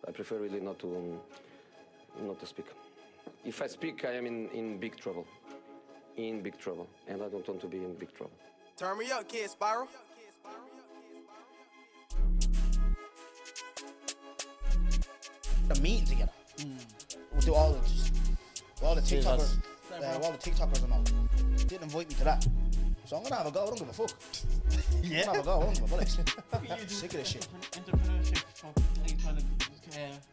I prefer really not to speak. If I speak, I am in big trouble. In big trouble. And I don't want to be in big trouble. Turn me up, Kid Spiral. A meeting together. We'll do all the TikTokers, all the TikTokers and all. Didn't invite me to that, so I'm gonna have a go. I don't give a fuck. Yeah. I'm gonna have a go. I don't give a bullets. Sick of this shit. Entrepreneurship, like trying to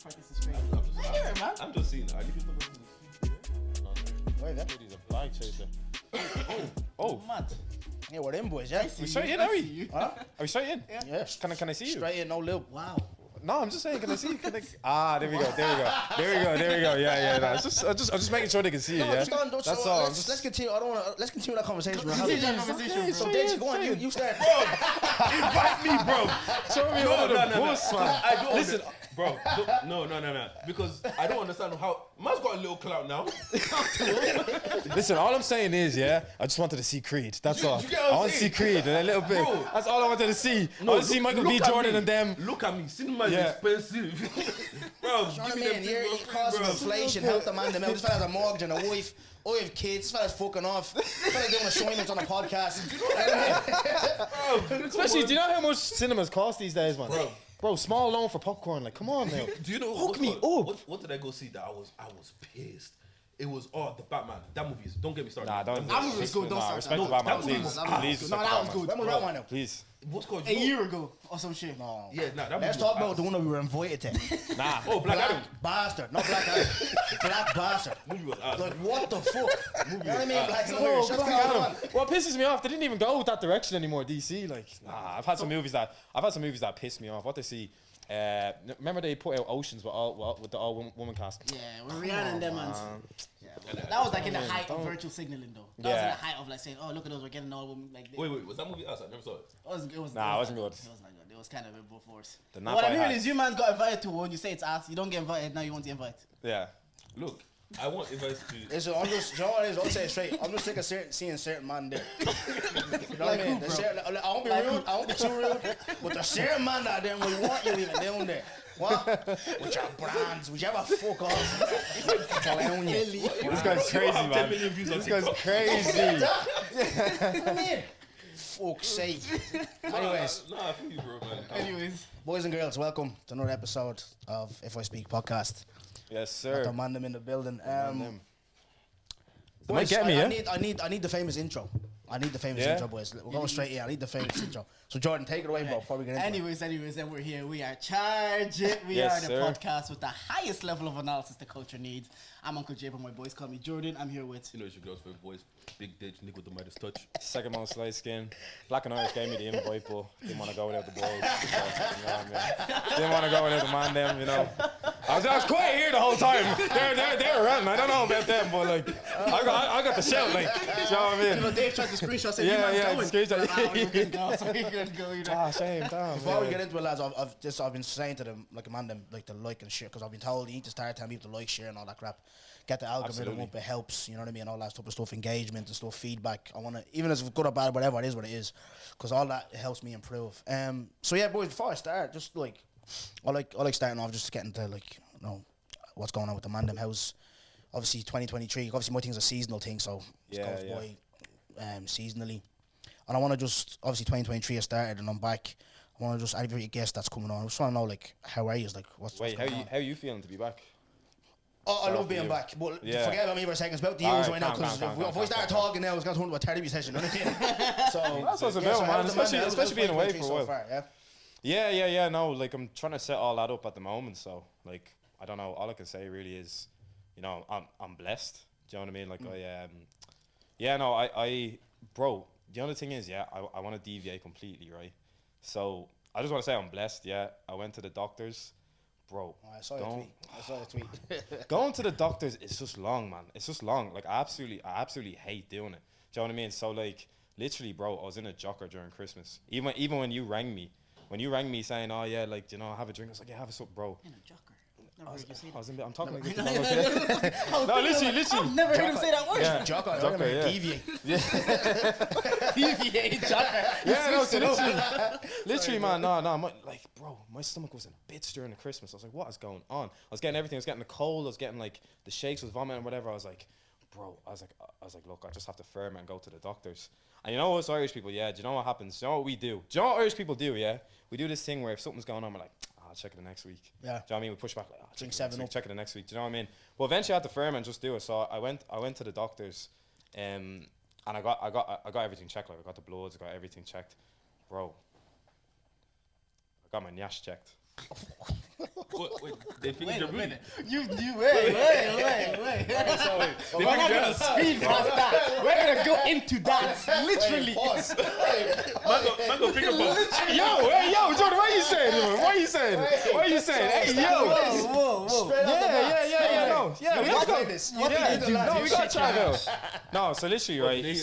practice the straight. I hear it, man. I'm just seeing. Are you people listening to Right there. He's a flag chaser. Oh, Mad. Yeah, we're them boys, yeah. We straight in, are we? you. Huh? Are we straight in? Yes. Can I see you? Straight in, no lube. Wow. No, I'm just saying. Can I see? There we go. Yeah. No, I'm just making sure they can see you. No, Yeah. just don't, That's so all. let's continue. I don't wanna. Let's continue that conversation. we're Continue having. that conversation, So bro. Deji, go on. You start. invite me, bro. Show me all the boost, man. I don't listen, bro. No. Because I don't understand how. Man's got a little clout now. Listen, all I'm saying is, yeah, I just wanted to see Creed. That's all. you get what I I'm want to see saying? Creed and a little bit. Bro. That's all I wanted to see. I want to see Michael B. look at Jordan me. and them. Look at me. Cinema is Yeah. expensive. Bro, You know what I give me mean? them You're things for free, causing bro. inflation. Help the man. This fella's a mortgage and a wife. I have kids. This fella's fucking off. This fella's doing assignments on a podcast. Especially, do you know how much cinemas cost these days, man? Bro. Small loan for popcorn. Like, come on now. Do you know Hook me up. What did I go see that I was pissed? It was the Batman. That movie is. Don't get me started. Nah, don't. That movie was good, don't Nah, start respect that. the Batman, that movie please. was- Please, No, respect that the was Batman. good. When was that one now? Please. What's called A year ago or some shit. No. Yeah, nah. That Let's movie talk was about the one that we were invited to. Nah. Oh, Black Adam. Bastard. Not Black Adam. Black Bastard. Movie was ass. Like, what the fuck? You know what I mean? Black Oh, Irish. Black Adam. What pisses me off, they didn't even go that direction anymore. DC, like, nah. I've had some movies that piss me off. What they see. Remember they put out Oceans with the all woman cast. Yeah, with Rihanna and them, man. Yeah, that was like in the height of virtual signaling, though. That was in the height of like saying, "Oh, look at us, we're getting all women." Like, Wait, was that movie us? I never saw it. It wasn't good. Nah, it wasn't good. It was not good. It was kind of in both force. The What I'm Napa hearing hat. is you man got invited to one. You say it's ass. You don't get invited. Now you want to invite. Yeah. Look, I want advice to. Listen, I'm just, you know what it is? I'll say it straight. I'm just sick of seeing certain man there. You know what I mean? who, bro? I won't be rude. I won't be too rude. But there's certain man out there will want you even down there. What? With your brands, would you ever fuck off? Telling you. This guy's crazy, 10 man. million views on This guy's TikTok. crazy. You know what I mean? Fuck's sake. Anyways, Nah, I feel you, bro, man. Anyways, boys and girls, welcome to another episode of If I Speak podcast. Yes, sir. Got Mandem in the building. Them. Boys, get me, I yeah? need the famous intro. I need the famous Yeah? intro, boys. We're going straight in. I need the famous intro. So Jordan, take it away, bro, before we get into it. anyways, then we're here. We are Charge It. We Yes, are the sir. podcast with the highest level of analysis the culture needs. I'm Uncle Jay, but my boys call me Jordan. I'm here with. You know, it's your girl's favorite voice, Big Ditch, Nick with the Midas touch. Second most light skin. Black and Irish gave me the invite, but didn't want to go without the boys. So, you know what I mean? Didn't want to go without the man them, you know. I was quiet here the whole time. They're around. I don't know about them, but like, I got the shout, like, you know what I You mean? know, Dave tried to screenshot saying, Yeah, you yeah, man's the going. screenshot. We couldn't go, so we couldn't go either. Ah, shame, damn. Before we yeah. get into it, lads, I've been saying to them, like, man, them, like, to like and share, because I've been told you need to start telling people to like, share, and all that crap. Get the algorithm Absolutely. up, it helps, you know what I mean, all that type of stuff, engagement and stuff, feedback. I want to, even if it's good or bad, whatever, it is what it is, because all that helps me improve. So yeah, boys, before I start, just like, I like starting off, just getting to, like, you know, what's going on with the man, them, how's, obviously 2023, obviously my thing's a seasonal thing, so it Yeah, goes yeah. by seasonally. And I want to just, obviously 2023 has started and I'm back. I want to just, every guest that's coming on, I just want to know, like, how are you? Like, what's Wait, going on? how you feeling to be back? Oh, I Sorry love for being you. back, but Yeah. forget about me for a second. It's about the All Euros right, right now, calm, because calm, if calm, we start calm. talking now, it's going to turn into a therapy session, you know what I mean? So, That's what's so about, man, how's the especially how's being away 2023 for a so while. far, yeah? Yeah, no, like, I'm trying to set all that up at the moment, so, like, I don't know, all I can say really is, you know, I'm blessed, do you know what I mean? Like, bro, the other thing is, I want to deviate completely, right? So, I just want to say I'm blessed, yeah. I went to the doctors, bro. Oh, I saw your tweet. Going to the doctors is just long, man. It's just long. Like, I absolutely hate doing it. Do you know what I mean? So, like, literally, bro, I was in a jocker during Christmas. Even when you rang me saying, oh, yeah, like, you know, have a drink. I was like, yeah, have a sup, bro. In a jocker. Never heard you say that. I'm talking like this. No, literally. I've never heard him say that word. Yeah. Jocker, Jocker, yeah. deviate. Deviate, jocker. Yeah, no, so literally, man, no, like, bro, my stomach was in bits during the Christmas. I was like, what is going on? I was getting everything. I was getting the cold. I was getting like the shakes, was vomiting, whatever. I was like, bro, I was like, look, I just have to ferment and go to the doctors. And you know us Irish people, yeah, do you know what happens? Do you know what we do? Do you know what Irish people do, yeah? We do this thing where if something's going on, we're like, I'll check it the next week. Yeah. Do you know what I mean? We push back like, Drink check it 7 up. check it the next week. Do you know what I mean? Well, eventually I had to ferment and just do it. So I went to the doctors, and I got everything checked. Like I got the bloods, I got everything checked, bro. I got my nyash checked. Wait, they finished your breathing. Wait. We're not gonna speed past that. We're gonna go into that. Literally. Man go finger pump. Yo, Jordan, what are you saying? What are you saying? Hey, yo. Whoa. Yeah, no. Yeah, we gotta go. this. What did they do? No, we gotta try it. No, so literally, right?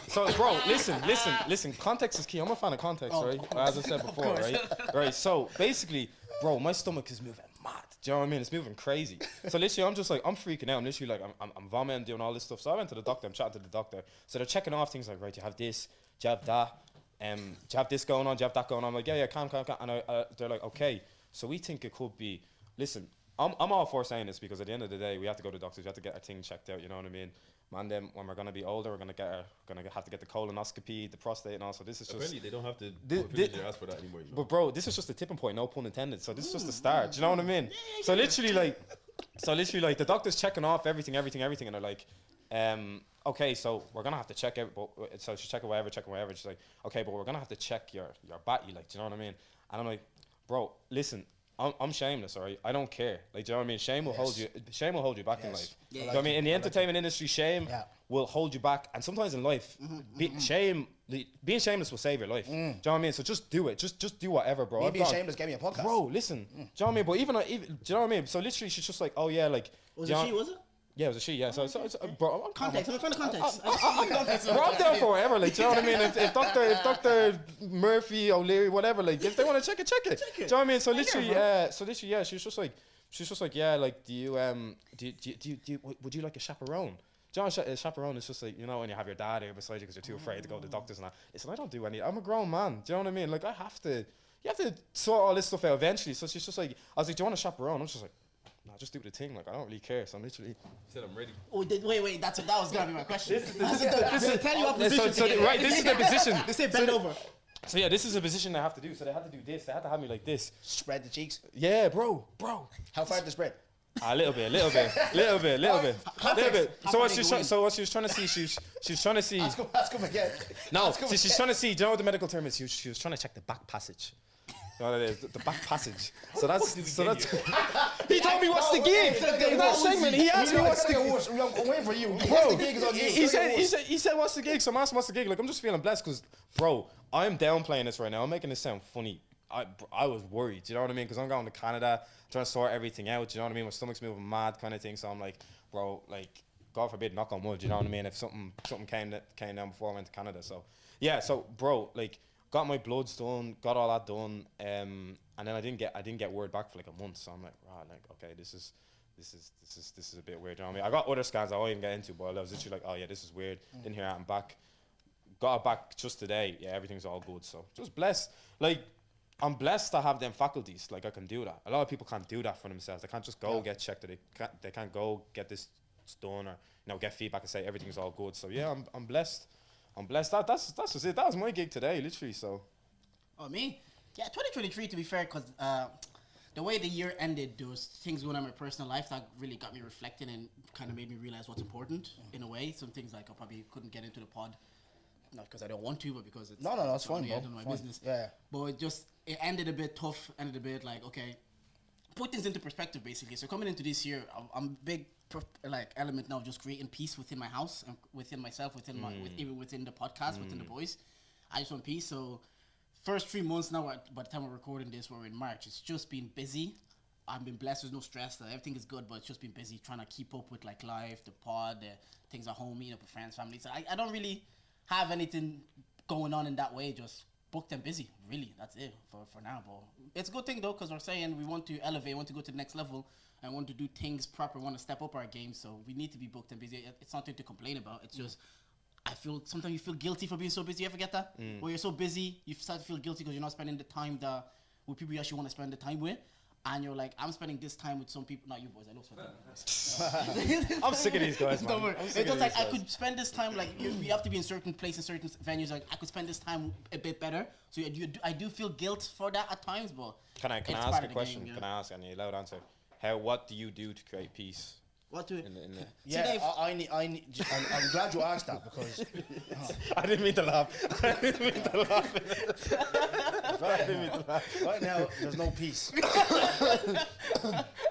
So, bro, listen. Context is key. I'm a fan of context, right? As I said before, right? Right. So basically, bro, my stomach is moving mad. Do you know what I mean? It's moving crazy. So literally, I'm just like, I'm freaking out. I'm literally like, I'm vomiting, doing all this stuff. So I went to the doctor. I'm chatting to the doctor. So they're checking off things like, right, you have this, do you have that, do you have this going on, do you have that going on? I'm like, yeah, calm. And they're like, okay. So we think it could be. Listen, I'm all for saying this because at the end of the day, we have to go to the doctors. We have to get our thing checked out. You know what I mean? Man, then when we're gonna be older, we're gonna have to get the colonoscopy, the prostate, and all. So this is just. Apparently, they don't have to ask for that anymore. You know? But bro, this is just a tipping point, no pun intended. So this is just the start. Do you know what I mean? So literally, like the doctor's checking off everything, and they're like, okay, so we're gonna have to check it. But so she's checking whatever. She's like, okay, but we're gonna have to check your body, like, do you know what I mean? And I'm like, bro, listen. I'm shameless, alright. I don't care. Like, do you know what I mean? Shame will hold you back in life. Do you know what I mean? In the entertainment industry, shame will hold you back, and sometimes in life, being shameless will save your life. Do you know what I mean? So just do it. Just do whatever, bro. Me being shameless gave me a podcast. Bro, listen. Do you know what I mean? But even do you know what I mean? So literally, she's just like, oh yeah, like. Was it she? Was it? Yeah, it was a she. Yeah, so bro, Context. I'm trying to context. bro, I'm down for whatever. Like, do you know what I mean? If Dr. Murphy, O'Leary, whatever, like, if they want to check it. Do you know what I mean? So literally, yeah, she was just like, yeah, like, do you would you like a chaperone? Do you know, a chaperone is just like, you know, when you have your dad here beside you because you're too afraid to go to the doctors and that. Listen, I don't do any. I'm a grown man. Do you know what I mean? Like, you have to sort all this stuff out eventually. So she's just like, I was like, do you want a chaperone? I'm just like, nah, just do the thing. Like, I don't really care. So I'm literally. He said I'm ready. Oh, wait. That was gonna be my question. This is tell you what This is the position. They say bend over. So yeah, this is a position they have to do. So they had to do this. They had to have me like this. Spread the cheeks. Yeah, bro. How far did the spread? A little bit. So what she was trying to see, she was trying to see. Ask him again. No, she's trying to see. Do you know what the medical term is? She was trying to check the back passage. You know what it is? The back passage. So that's. He told me what's the gig. In that segment, he asked me what's the gig. I'm waiting for you. Bro, The gig is on you. he said what's the gig. So I'm asking what's the gig. Like, I'm just feeling blessed because, bro, I'm downplaying this right now. I'm making this sound funny. I was worried. Do you know what I mean? Because I'm going to Canada, trying to sort everything out. Do you know what I mean? My stomach's moving mad, kind of thing. So I'm like, bro, like, God forbid, knock on wood. Do you know what I mean? If something came down before I went to Canada. So yeah. So bro, like, got my bloods done, got all that done, and then I didn't get word back for like a month. So I'm like, right, like, okay, this is a bit weird. You know what I mean? I got other scans I won't even get into, but I was literally like, oh yeah, this is weird. Didn't hear that. I'm back. Got it back just today. Yeah, everything's all good. So just blessed. Like, I'm blessed to have them faculties. Like, I can do that. A lot of people can't do that for themselves. They can't just go get checked. Or they can't go get this done, or, you know, get feedback and say everything's all good. So yeah, I'm blessed. That's just it. That was my gig today, literally. So. Oh, me? Yeah, 2023, to be fair, because the way the year ended, there was things going on in my personal life that really got me reflecting and kind of made me realize what's important in a way. Some things like I probably couldn't get into the pod, not because I don't want to, but because it's no, it's fine. I don't know my business. Yeah. But it ended a bit tough. Ended a bit like, okay, put things into perspective, basically. So coming into this year, I'm big element now of just creating peace within my house and within myself, even within the podcast, within the boys. I just want peace. So first 3 months now, by the time we're recording this, we're in March. It's just been busy. I've been blessed. There's no stress. Everything is good, but it's just been busy trying to keep up with like life, the pod, the things at home, meeting up with friends, family. So I don't really have anything going on in that way. Just booked and busy. Really, that's it for now. But it's a good thing though, because we're saying we want to elevate, want to go to the next level, and want to do things proper. Want to step up our game. So we need to be booked and busy. It's nothing to complain about. It's just I feel sometimes you feel guilty for being so busy. You ever get that? Where you're so busy, you start to feel guilty because you're not spending the time that with people you actually want to spend the time with. And you're like, I'm spending this time with some people, not you boys, I love spending time with you. I'm sick of these guys, man. Don't worry. I'm It's sick of just like these I guys. could spend this time like we have to be in certain places, certain venues. Like I could spend this time a bit better. So I do feel guilt for that at times, but Can I it's ask part a of the question? game, Can I ask? And you allowed answer. What do you do to create peace? What do In the Yeah, Dave- I need. I'm glad you asked that because I didn't mean to laugh. I didn't mean to laugh. right now there's no peace.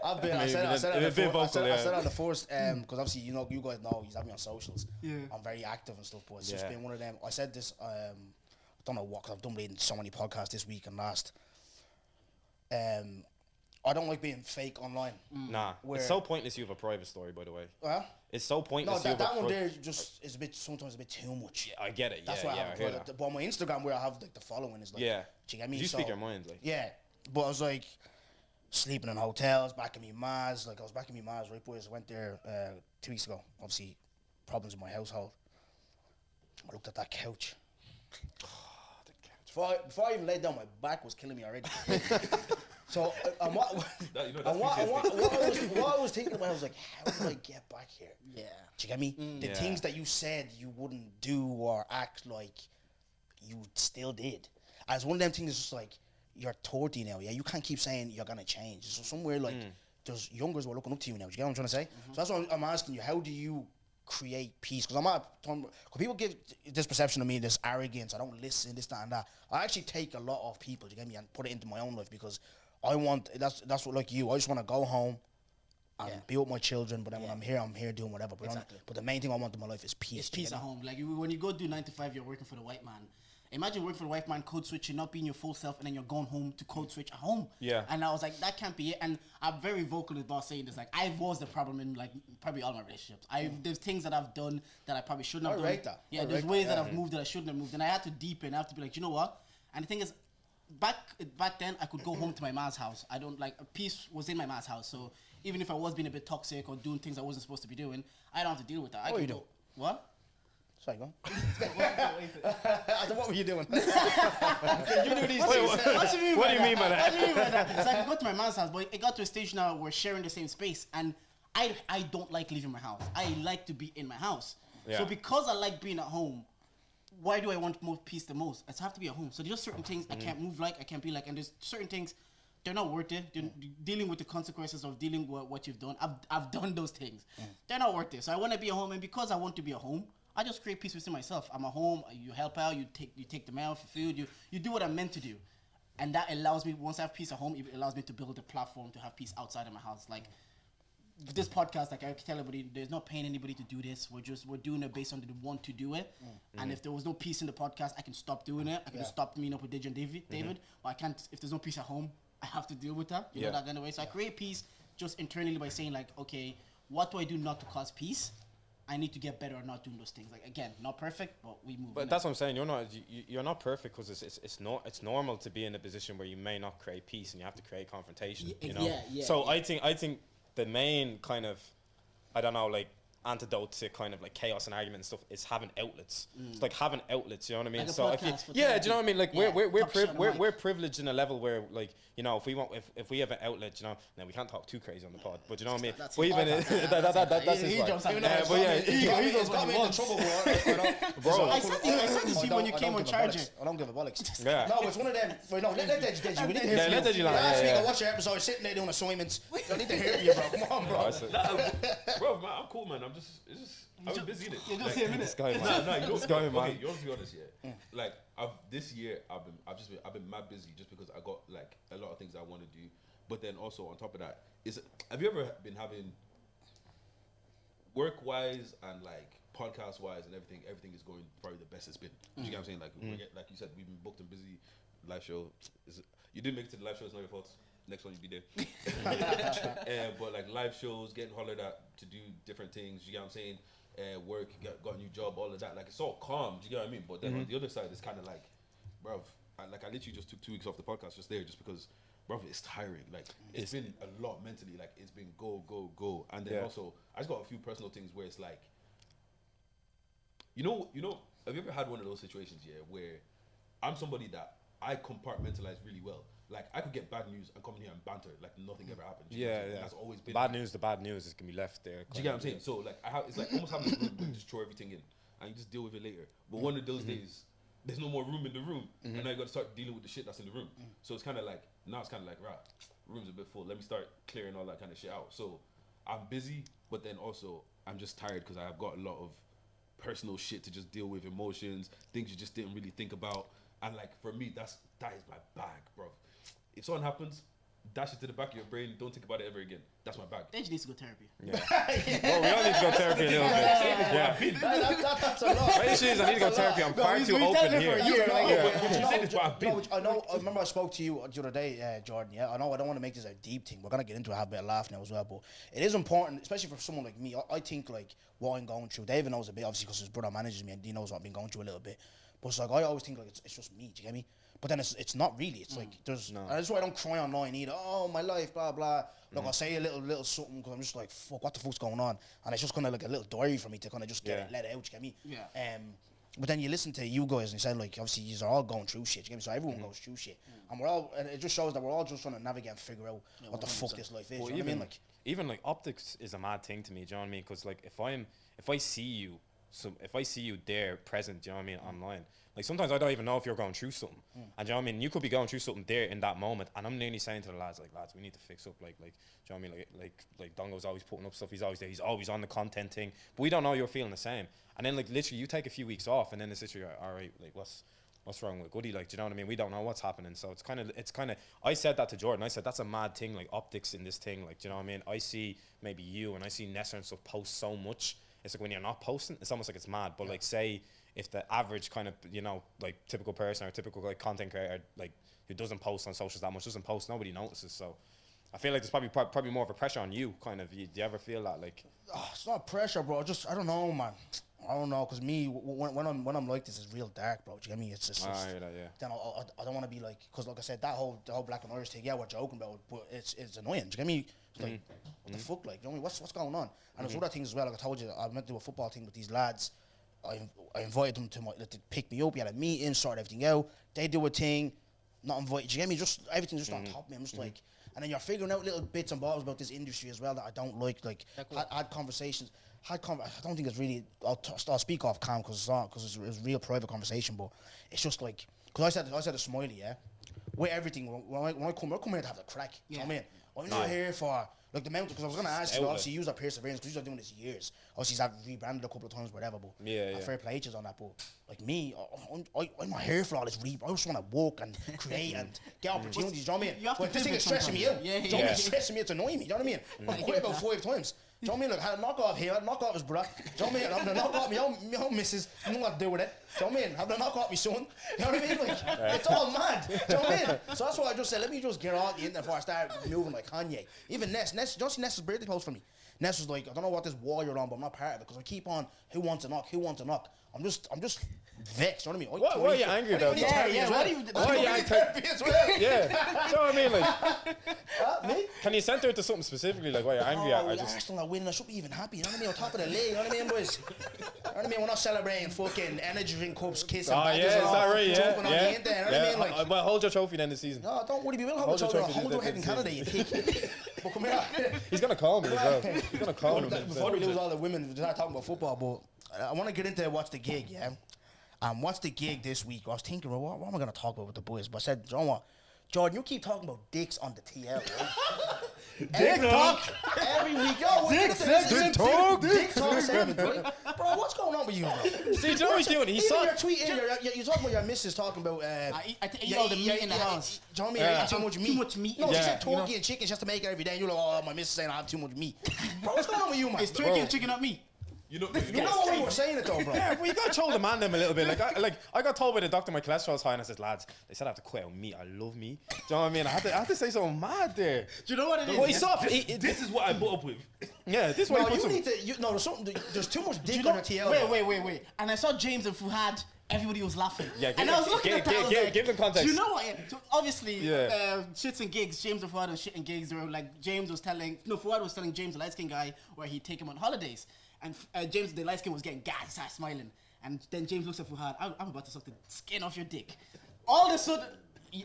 I've been. I Maybe said. I a said on bit the fir- I vocal, said, I yeah. said on the first because obviously you guys know he's had me on socials. Yeah. I'm very active and stuff, but it's just Yeah. been one of them. I said this. I don't know what, because I've done reading so many podcasts this week and last. I don't like being fake online. Nah, Where- it's so pointless. You have a private story, by the way. Huh? It's so No, pointless. that one there just is a bit, sometimes a bit too much. I get it. That's yeah, why I yeah, I haven't hear put it. that. But on my Instagram, where I have like the following is like, Yeah. do you get me? You speak So- your mind, like. Yeah, but I was like sleeping in hotels, back in me ma's. Like I was back in me ma's, right, boys. I went there 2 weeks ago. Obviously, problems in my household. I looked at that couch. Before I even laid down, my back was killing me already. So, what That, you know, that's and what PTSD. I was thinking about, I was like, how do I get back here? Yeah. Do you get me? The Yeah. things that you said you wouldn't do or act like you still did. As one of them things is just like, you're 30 now, yeah? You can't keep saying you're going to change. So somewhere like, there's youngers who are looking up to you now. Do you get what I'm trying to say? So that's what I'm asking you. How do you create peace? Because I'm at a time, because people give this perception of me, this arrogance, I don't listen, this, that, and that. I actually take a lot of people, do you get me, and put it into my own life because I want, that's what, like you, I just want to go home and be with my children, but then when I'm here doing whatever. But, Exactly. but the main thing I want in my life is peace. It's do you peace get at me? home. Like when you go do 9 to 5, you're working for the white man. Imagine working for the white man, code switching, not being your full self, and then you're going home to code switch at home. Yeah. And I was like, that can't be it. And I'm very vocal about saying this. Like, I was the problem in like probably all my relationships. There's things that I've done that I probably shouldn't have I done. rate that. Yeah, I there's rate ways that, that yeah. I've moved that I shouldn't have moved, and I had to deepen. I have to be like, you know what? And the thing is, back then, I could go home to my ma's house. I don't like peace was in my ma's house. So even if I was being a bit toxic or doing things I wasn't supposed to be doing, I don't have to deal with that. I What can you go, do? What? Sorry, go on. I said, what were you doing? What do you mean What do you mean by that? What do you mean by that? So I could go to my man's house, but it got to a stage now where we're sharing the same space, and I don't like leaving my house. I like to be in my house. Yeah. So because I like being at home, why do I want more peace the most? I have to be at home. So there's just certain things I can't move like, I can't be like, and there's certain things they're not worth it. They're dealing with the consequences of dealing with what you've done. I've done those things. They're not worth it. So I want to be at home, and because I want to be at home, I just create peace within myself. I'm at home. You help out. You take the mail for food. You do what I'm meant to do, and that allows me. Once I have peace at home, it allows me to build a platform to have peace outside of my house. Like this podcast, like I tell everybody, there's not paying anybody to do this. We're doing it based on the want to do it. And if there was no peace in the podcast, I can stop doing it. I can just stop meeting up with DJ and David. Or I can't. If there's no peace at home, I have to deal with that. You know that kind of way. So I create peace just internally by saying like, okay, what do I do not to cause peace? I need to get better at not doing those things. Like again, not perfect, but we move. But that's what I'm saying. You're not perfect because it's normal to be in a position where you may not create peace and you have to create confrontation. You know. So I think the main kind of, I don't know, like antidote to kind of like chaos and argument and stuff is having outlets. It's like having outlets. You know what I mean? Like a So I feel, podcast for do you know therapy. what I mean? Like Yeah, we're talk shit on the mic. we're privileged in a level where like if we have an outlet, you know, now we can't talk too crazy on the pod, but you know what I mean. That's But his even podcast. that's He his vibe. jumps on Even that. though but yeah, it's got me into trouble, bro. I said this to you when you came on Charger. I don't give a bollocks. Yeah. No, it's one of them. Wait, no, let Deji. We need to hear Yeah, from let you. Deji line, Last yeah, week yeah. I watched your episode, sitting there doing assignments. I need to hear from you, bro. Come on, bro. Bro, man, I'm cool, man. I'm just I've been busy, innit? You're just Like, here, innit? This guy, No, man. no, you know, This guy, okay, man. you want to be honest, yeah. Like, this year I've been mad busy just because I got like a lot of things I want to do. But then also on top of that, have you ever been having work wise and like podcast wise and everything is going probably the best it's been. You get what I'm saying? Like like you said, we've been booked and busy. Live show, you didn't make it to the live show. It's not your fault. Next one you'll be there. But like live shows, getting hollered at to do different things. You get what I'm saying? Work, got a new job, all of that. Like it's all calm. Do you get what I mean? But then on the other side, it's kind of like, bruv, I literally just took 2 weeks off the podcast just because, bruv, it's tiring. Like it's been a lot mentally. Like it's been go, and then also I just got a few personal things where it's like, you know, have you ever had one of those situations, where I'm somebody that I compartmentalize really well. like I could get bad news and come in here and banter like nothing ever happened. You know Yeah, what I'm saying? yeah. That's always been The bad news is gonna be left there. Do you get what I'm saying? So like it's like almost having a room where you just throw everything in and you just deal with it later. But one of those days, there's no more room in the room, and now you got to start dealing with the shit that's in the room. So it's kind of like now it's kind of like right, room's a bit full. Let me start clearing all that kind of shit out. So I'm busy, but then also I'm just tired because I've got a lot of personal shit to just deal with, emotions, things you just didn't really think about. And like for me, that is my bag, bro. If something happens, dash it to the back of your brain. Don't think about it ever again. That's my bag. Dej needs to go therapy. Oh, we all need to go therapy a little bit. Yeah. That's a lot. My issue is I need to go therapy. I'm far too we've open done it here. for a year, like, You said it's what I've been. I know. I remember I spoke to you the other day, Jordan. Yeah, I know. I don't want to make this a deep thing. We're gonna get into it, have a bit of laugh now as well. But it is important, especially for someone like me. I think like what I'm going through. David knows a bit, obviously, because his brother manages me, and he knows what I've been going through a little bit. But it's like I always think like it's just me. Do you get me? But then it's not really. It's like there's. And that's why I don't cry online either. Oh, my life, blah blah. Like I'll say a little something because I'm just like, fuck, what the fuck's going on? And it's just kind of like a little diary for me to kind of just get it, let it out. You get me? Yeah. But then you listen to you guys and you say like, obviously you are all going through shit. You get me? So everyone goes through shit, and we're all. And it just shows that we're all just trying to navigate and figure out what the fuck this life is. Well, You know what I mean? Like, even like optics is a mad thing to me. Do you know what I mean? Because like if I see you, so if I see you there present, do you know what I mean, online. Like sometimes I don't even know if you're going through something, and do you know what I mean. You could be going through something there in that moment, and I'm nearly saying to the lads, we need to fix up. Like, do you know what I mean? Like Dongo's always putting up stuff. He's always there. He's always on the content thing. But we don't know you're feeling the same. And then like literally, you take a few weeks off, and then it's literally all right. Like what's wrong with Goody? Like, do you know what I mean? We don't know what's happening. So it's kind of. I said that to Jordan. I said that's a mad thing. Like optics in this thing. Like, do you know what I mean? I see maybe you and I see Nessa and stuff post so much. It's like when you're not posting, it's almost like it's mad. But like say if the average kind of, you know, like typical person or typical like content creator, like who doesn't post on socials that much, doesn't post, nobody notices. So I feel like there's probably more of a pressure on you. Kind of, do you ever feel that like? it's not pressure, bro. I don't know, man. I don't know, cause me when I'm like this, it's real dark, bro. Do you get me? It's just. I hear that, yeah. Then I don't want to be like, cause like I said, the whole Black and Irish thing. Yeah, we're joking about it, but it's annoying. Do you get me? It's like what the fuck, like, you know what I mean? What's going on? And there's other things as well. Like I told you, I went to do a football thing with these lads. I invited them to pick me up. We had a meeting, sorted everything out. They do a thing, not invited. You get me? Just everything just on top of me. I'm just like, and then you're figuring out little bits and bobs about this industry as well that I don't like. Like had conversations. I don't think it's really. I'll speak off cam because it's a real private conversation. But it's just like because I said to Smiley, yeah, with everything when I come, we're coming here to have the crack. You know what I mean? I'm not here for like the mental, because I was going to ask you, obviously, use that perseverance, because you're doing this years. Obviously, he's rebranded a couple of times, whatever, but fair play on that. But like me, I'm not here for all this I just want to work and create and get opportunities, you know what I mean? But this thing is stressing me out. Yeah. It's stressing me, it's annoying me, you know what I mean? I've quit about 5 times. Do you know what I mean? Like, I had a knock off here, I had a knock off his brother. Do you know what I mean? I'm gonna knock off my own missus. I don't know what to do with it. Do you know what I mean? I'm gonna knock off my son. You know what I mean? Like, it's all mad. Do you know what I mean? So that's why I just said, let me just get off the internet before I start moving like Kanye. Even Ness, don't see Ness's birthday post for me. Ness was like, I don't know what this war you're on, but I'm not part of it, because I keep on, who wants to knock? I'm just vexed, you know what I mean? Why are you angry about that? Yeah, Why are you angry? as well? Yeah, you know what I mean? Like, Me? can you center it to something specifically, like what you're angry at? Oh, Or just Arsenal are winning. I should be even happy. You know what I mean? On top of the league. You know what I mean, boys? You know what I mean? We're not celebrating fucking energy drink cups, kissing badges, yeah, and is all, that right? jumping on the Yeah, internet. You know what I mean? Like, well, hold your trophy then this season. no, don't worry. We will hold Hold each your other. trophy Hold your head in this Canada, you pig. But come here. He's gonna call me as well. He's gonna call me. Before we lose all the women, we're not talking about football, but I want to get into What's the Gig, yeah? What's the Gig this week? I was thinking, well, what am I going to talk about with the boys? But I said, you know what? Jordan, you keep talking about dicks on the TL, right? Dick talk. Every week. Yo, Dick talk. Dick talk 7, right? Bro, what's going on with you, bro? See, you know what he's doing? He's Even your tweet, you're talking about your missus talking about... I eat all the meat in the house. Do you know what I mean? I eat too much meat. Too much meat. No, she Yeah. said turkey and chicken just to make it every day. And you're like, oh, my missus saying I have too much meat. Bro, what's going on with you, man? Is turkey and chicken not meat? You know You know when we were saying it, though, bro. Yeah, well, you gotta troll the man them a little bit. I got told by the doctor my cholesterol's high, and I said, lads, they said I have to quit on meat. I love meat. Do you know what I mean? I had to say something mad there. Do you know what it is? Well, he's soft. this is what I put up with. Yeah, this way No, he puts you some. need to. No, there's too much Do you dick know- on your TL. Wait. And I saw James and Fuhad. Everybody was laughing. Yeah, give and I was looking at that. I was like, give them context. Do you know what? Yeah, so obviously, Yeah. shits and gigs. James and Fuad was shit and gigs. They were like Fuad was telling James, the light skin guy, where he'd take him on holidays, and James, the light skin, was getting gas. He started smiling, and then James looks at Fuad. I'm about to suck the skin off your dick. All of a sudden,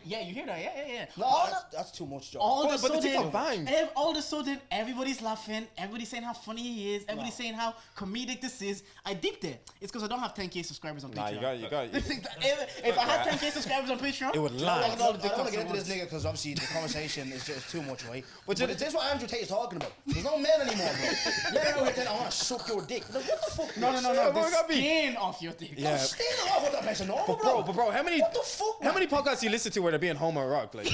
Yeah, you hear that? Yeah. No, that's too much, Joe. All But of the a sudden, TikTok banged. all of a sudden, everybody's laughing. Everybody's saying how funny he is. Everybody's saying how comedic this is. I deeped it. It's because I don't have 10K subscribers on Nah, Patreon. you got. if I had 10K subscribers on Patreon, It would I lag. don't want to get into this nigga because obviously the conversation is just too much, right? But this is what Andrew Tate is talking about. There's no men anymore, bro. Men are out here telling, I want to suck your dick. Like, what the fuck? No. Bro, The it gotta be- skin off your dick. Yeah. Stay off with that person, no, But bro, how many? What the fuck? How many podcasts you listen to where they're being homoerotic? Like,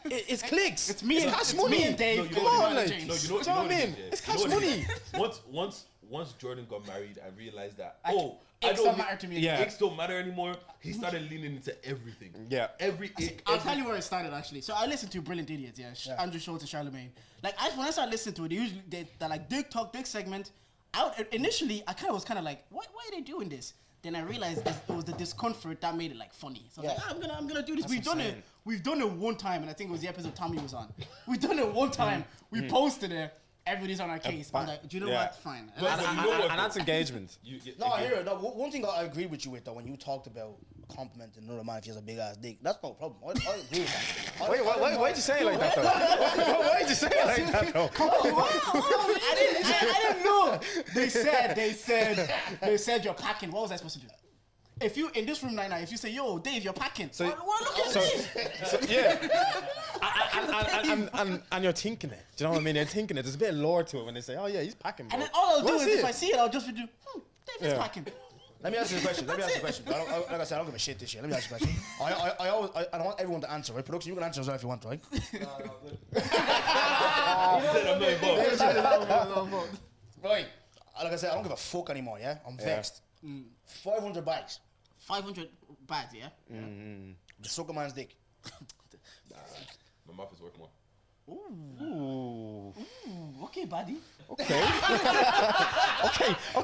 it's clicks. It's me and cash it's money. me and Dave. you Come know what on, it like, is? No, you know do you know what I it mean? is, yeah. It's You cash know what it money. is? Once Jordan got married and realized that I don't matter to me. Yeah. Icks don't matter anymore. He started leaning into everything. Yeah. I'll tell you where it started actually. So I listened to Brilliant Idiots, Andrew Schultz and Charlemagne. Like when I started listening to it, they usually they're like dick talk, dick segment. Initially, I was kind of like, why are they doing this? Then I realized it was the discomfort that made it like funny. So I was like, I'm gonna do this. We've done it one time, and I think it was the episode Tommy was on. We've done it one time. We posted it. Everybody's on our case. I'm like, do you know Yeah. what? Fine. But you know what, And that's engagement. No, I hear it. No, one thing I agree with you with though, when you talked about complimenting another man if he has a big ass dick, that's no problem. I agree with that. Why'd you say it like that though? Why'd you say it like that though? I didn't know. They said you're packing. What was I supposed to do? If you in this room right now, if you say, "Yo, Dave, you're packing," So- well, look at So, this. yeah. And you're thinking it. Do you know what I mean? You're thinking it. There's a bit of lore to it when they say, "Oh yeah, he's packing." Bro. And then all I'll do Well, is if I see it, I'll just do, Dave is Yeah. packing. Let me ask you a question. Like I said, I don't give a shit this year. Let me ask you a question. I don't want everyone to answer, right? Production, you can answer as well if you want, right? I'm not involved. Right. Like I said, I don't give a fuck anymore, yeah? I'm vexed. 500 bags. 500 bags, yeah. Just suck a man's dick. My mouth is worth more. Ooh. Okay, buddy. Okay,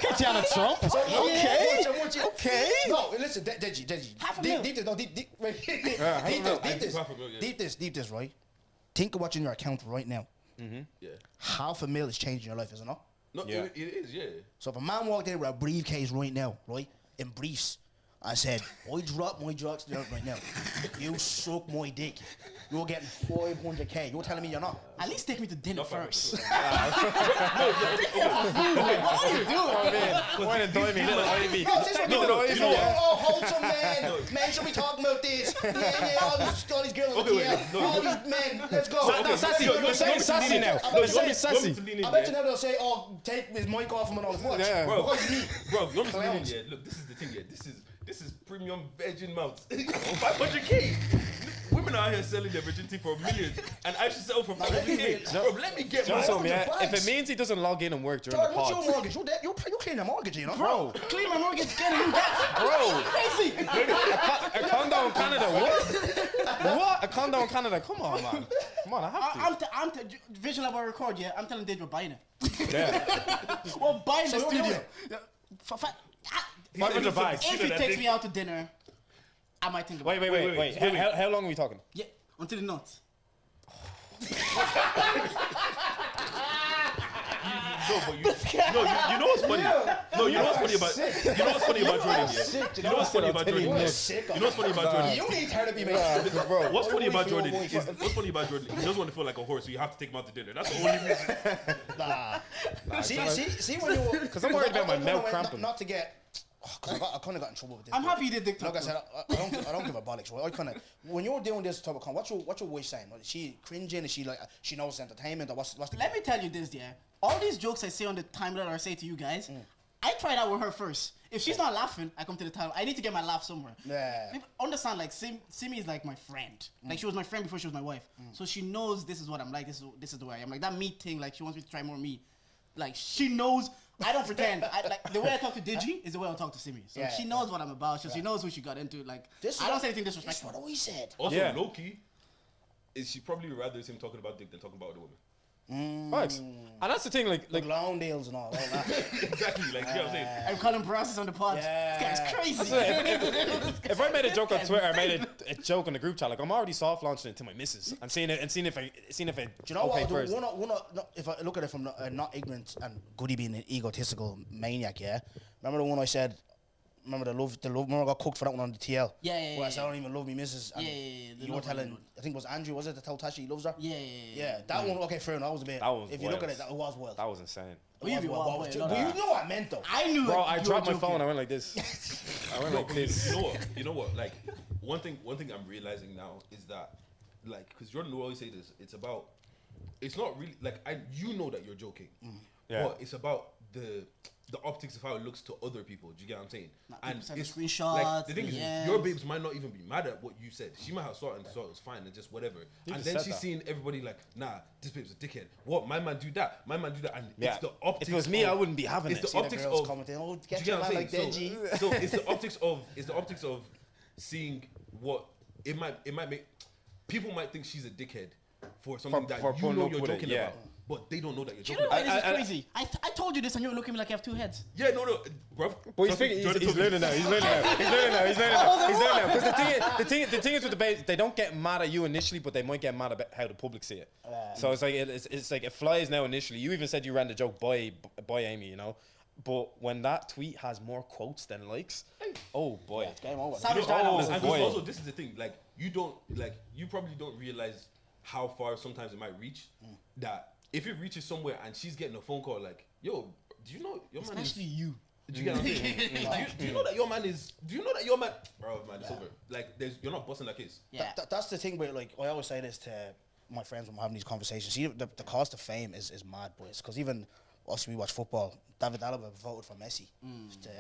Tiana Trump. Okay. Okay. No, listen, Deji. Half a mil. Deep this, right? Think of what's in your account right now. Yeah. $500,000 is changing your life, is it not? No, Yeah. it is, yeah. So if a man walked in with a briefcase right now, right, in briefs, I said, I drop my drugs right now. You suck my dick. You're getting 500K. You're telling me you're not? At least take me to dinner first. What are you doing? Why did me little Ivy? No, this is No, what you know what? Oh, wholesome man. Men should be talking about this. Yeah, all these girls on the Okay, wait, TL. no, All no. these men. Let's go. No, Sassy. You're saying sassy now. I'm You're saying saying sassy. I bet you now they'll say, oh, take his mic off him and all the watch. Yeah. Bro, Because me. bro, you want me to lean in, Clowns. yeah? Look, this is the thing, yeah. This is premium virgin mount. 500K. Women are out here selling their virginity for millions, and I should sell for 500K. Bro, let me get my. So, yeah, bags. if it means he doesn't log in and work during Dog, the what's your pod, mortgage? You're clearing a mortgage, you know? bro, Clean my mortgage, get a new gas. bro, Crazy. a condo in Canada, what? What? A condo in Canada? Come on, man. Come on, I have to. I'm visual about record, yeah. I'm telling Dave we're buying it. Yeah. We're buying the So you're doing studio. it? For 500 bags. If he takes me out to dinner, I might think about it. Wait. How long are we talking? Yeah, until the nuts. No, but you know what's funny? No, you know what's funny about Jordan? Yeah? You know what's funny about Jordan? You know what's funny about Jordan? You need therapy, man. Bro, What's funny about feel Jordan my is what's funny about Jordan. He doesn't want to feel like a horse, so you have to take him out to dinner. That's the only reason. See when you... Because I'm worried about my mouth cramping. Not to get... Because I kind of got in trouble with this. I'm bro. happy you did dick talk. Like I said, I don't give a bollocks. Right? I kind of when you're doing this type of content, what's your wife saying? Like, is she cringing? Is she like she knows entertainment? Or what's the? Let me tell you this, yeah. All these jokes I say on the timeline or I say to you guys, I tried out with her first. If she's not laughing, I come to the timeline. I need to get my laugh somewhere. Yeah. People understand, like, Simi is like my friend. Like, she was my friend before she was my wife. So she knows this is what I'm like. This is the way I am. Like, that meat thing, like, she wants me to try more meat. Like, she knows. I don't pretend. Like, the way I talk to Digi is the way I talk to Simi. So Yeah. she knows what I'm about. So she knows who she got into. Like, I don't say anything disrespectful. That's what we said. Also, Yeah. low key, is she probably rather him talking about dick than talking about other women. Facts. And that's the thing, like Long nails and all that. Exactly, like you know what I'm saying. I'm calling process on the pod. Yeah. This guy's crazy. if I made a joke on Twitter, I made a joke on the group chat. Like I'm already soft launching it to my missus and seeing if I Do you know okay what? first. If I look at it from not ignorant and Goody being an egotistical maniac, yeah. Remember the one I said, remember the love. Remember I got cooked for that one on the TL. Yeah. Where I said I don't even love me missus. And The you were love telling, one. I think it was Andrew, was it, that told Tasha he loves her? Yeah. That one, okay, fair enough. That was a bit. That was if you look at wild. it, that was wild. That was insane. Well, you be wild, boy, But you know what I meant though. I knew Bro, it. I You dropped were my phone. joking. I went like this. I went like this. You know what? Like one thing I'm realizing now is that, like, because Jordan will always say this. It's about. It's not really like you know that you're joking, Yeah. but it's about the optics of how it looks to other people. Do you get what I'm saying? Like, And people send the it's screenshots, like the thing the is, yes. your babes might not even be mad at what you said. She might have saw it and thought it was fine and just whatever. You And just then said she's that. seeing everybody like, nah, this babe's a dickhead. What? My man do that. My man do that. And Yeah. it's the optics. If it was me, of- I wouldn't be having it's it. the See, the optics girls of commenting, oh, do get you your get what man I'm like saying? that, G. So it's the optics of seeing what it might make people might think she's a dickhead for something that for you pulling know up you're with it, joking yeah. about, but they don't know that you're You joking know why about. this is crazy? I told you this and you were looking at me like I have two heads. Yeah, no, bro. But he's, learning now. He's learning now. Because the thing is with the babes, they don't get mad at you initially, but they might get mad about how the public see it. So it's like it's like it flies now initially. You even said you ran the joke by Amy, you know. But when that tweet has more quotes than likes, oh boy. Game over. Savage Oh, Dynamo. And boy. also, this is the thing. Like you probably don't realize how far sometimes it might reach. That if it reaches somewhere and she's getting a phone call like, "Yo, do you know your man is?" Especially you. Do you get what I'm saying? Do you know that your man is? Do you know that your man? Bro, man, it's over. Like, you're not busting that case. Yeah. That's the thing where, like, I always say this to my friends when we're having these conversations. See, the cost of fame is mad, boys. Because even us, we watch football. David Alaba voted for Messi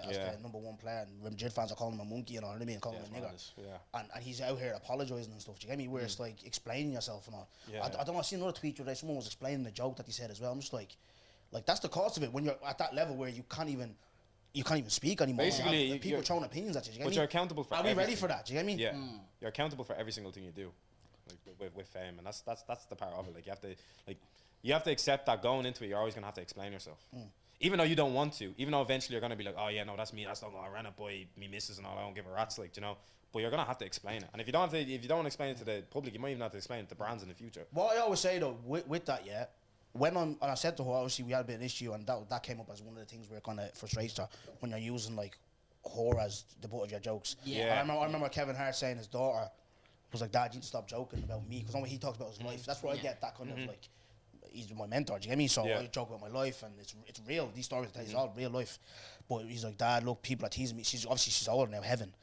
as Yeah. the number one player. And Real Madrid fans are calling him a monkey, you know what I mean? Calling him a nigger. madness, yeah. And he's out here apologising and stuff. Do you get me? Where it's like explaining yourself and all. Yeah. I don't know. I seen another tweet today. Someone was explaining the joke that he said as well. I'm just like that's the cost of it when you're at that level where you can't even speak anymore. Basically, You have people you're- throwing opinions at you. Do you get But me? you're accountable for Are we ready everything. for that? Do you get me? Yeah, you're accountable for every single thing you do, like with fame, and that's the part of it. Like you have to accept that going into it, you're always gonna have to explain yourself, even though you don't want to. Even though eventually you're gonna be like, oh yeah, no, that's me. That's not. I ran it by me missus and all. I don't give a rat's, like, you know. But you're gonna have to explain it, and if you don't want to explain it to the public, you might even have to explain it to brands in the future. What I always say though, with that, yeah, and I said to her, obviously we had a bit of an issue, and that came up as one of the things where it kind of frustrates her when you're using like whore as the butt of your jokes. Yeah. And I remember Kevin Hart saying his daughter was like, "Dad, you need to stop joking about me," because when he talks about his life, that's where I get that kind of like. He's my mentor, do you get me? So Yeah. I joke about my life, and it's real. These stories, it's all real life. But he's like, "Dad, look, people are teasing me." She's older now, Heaven.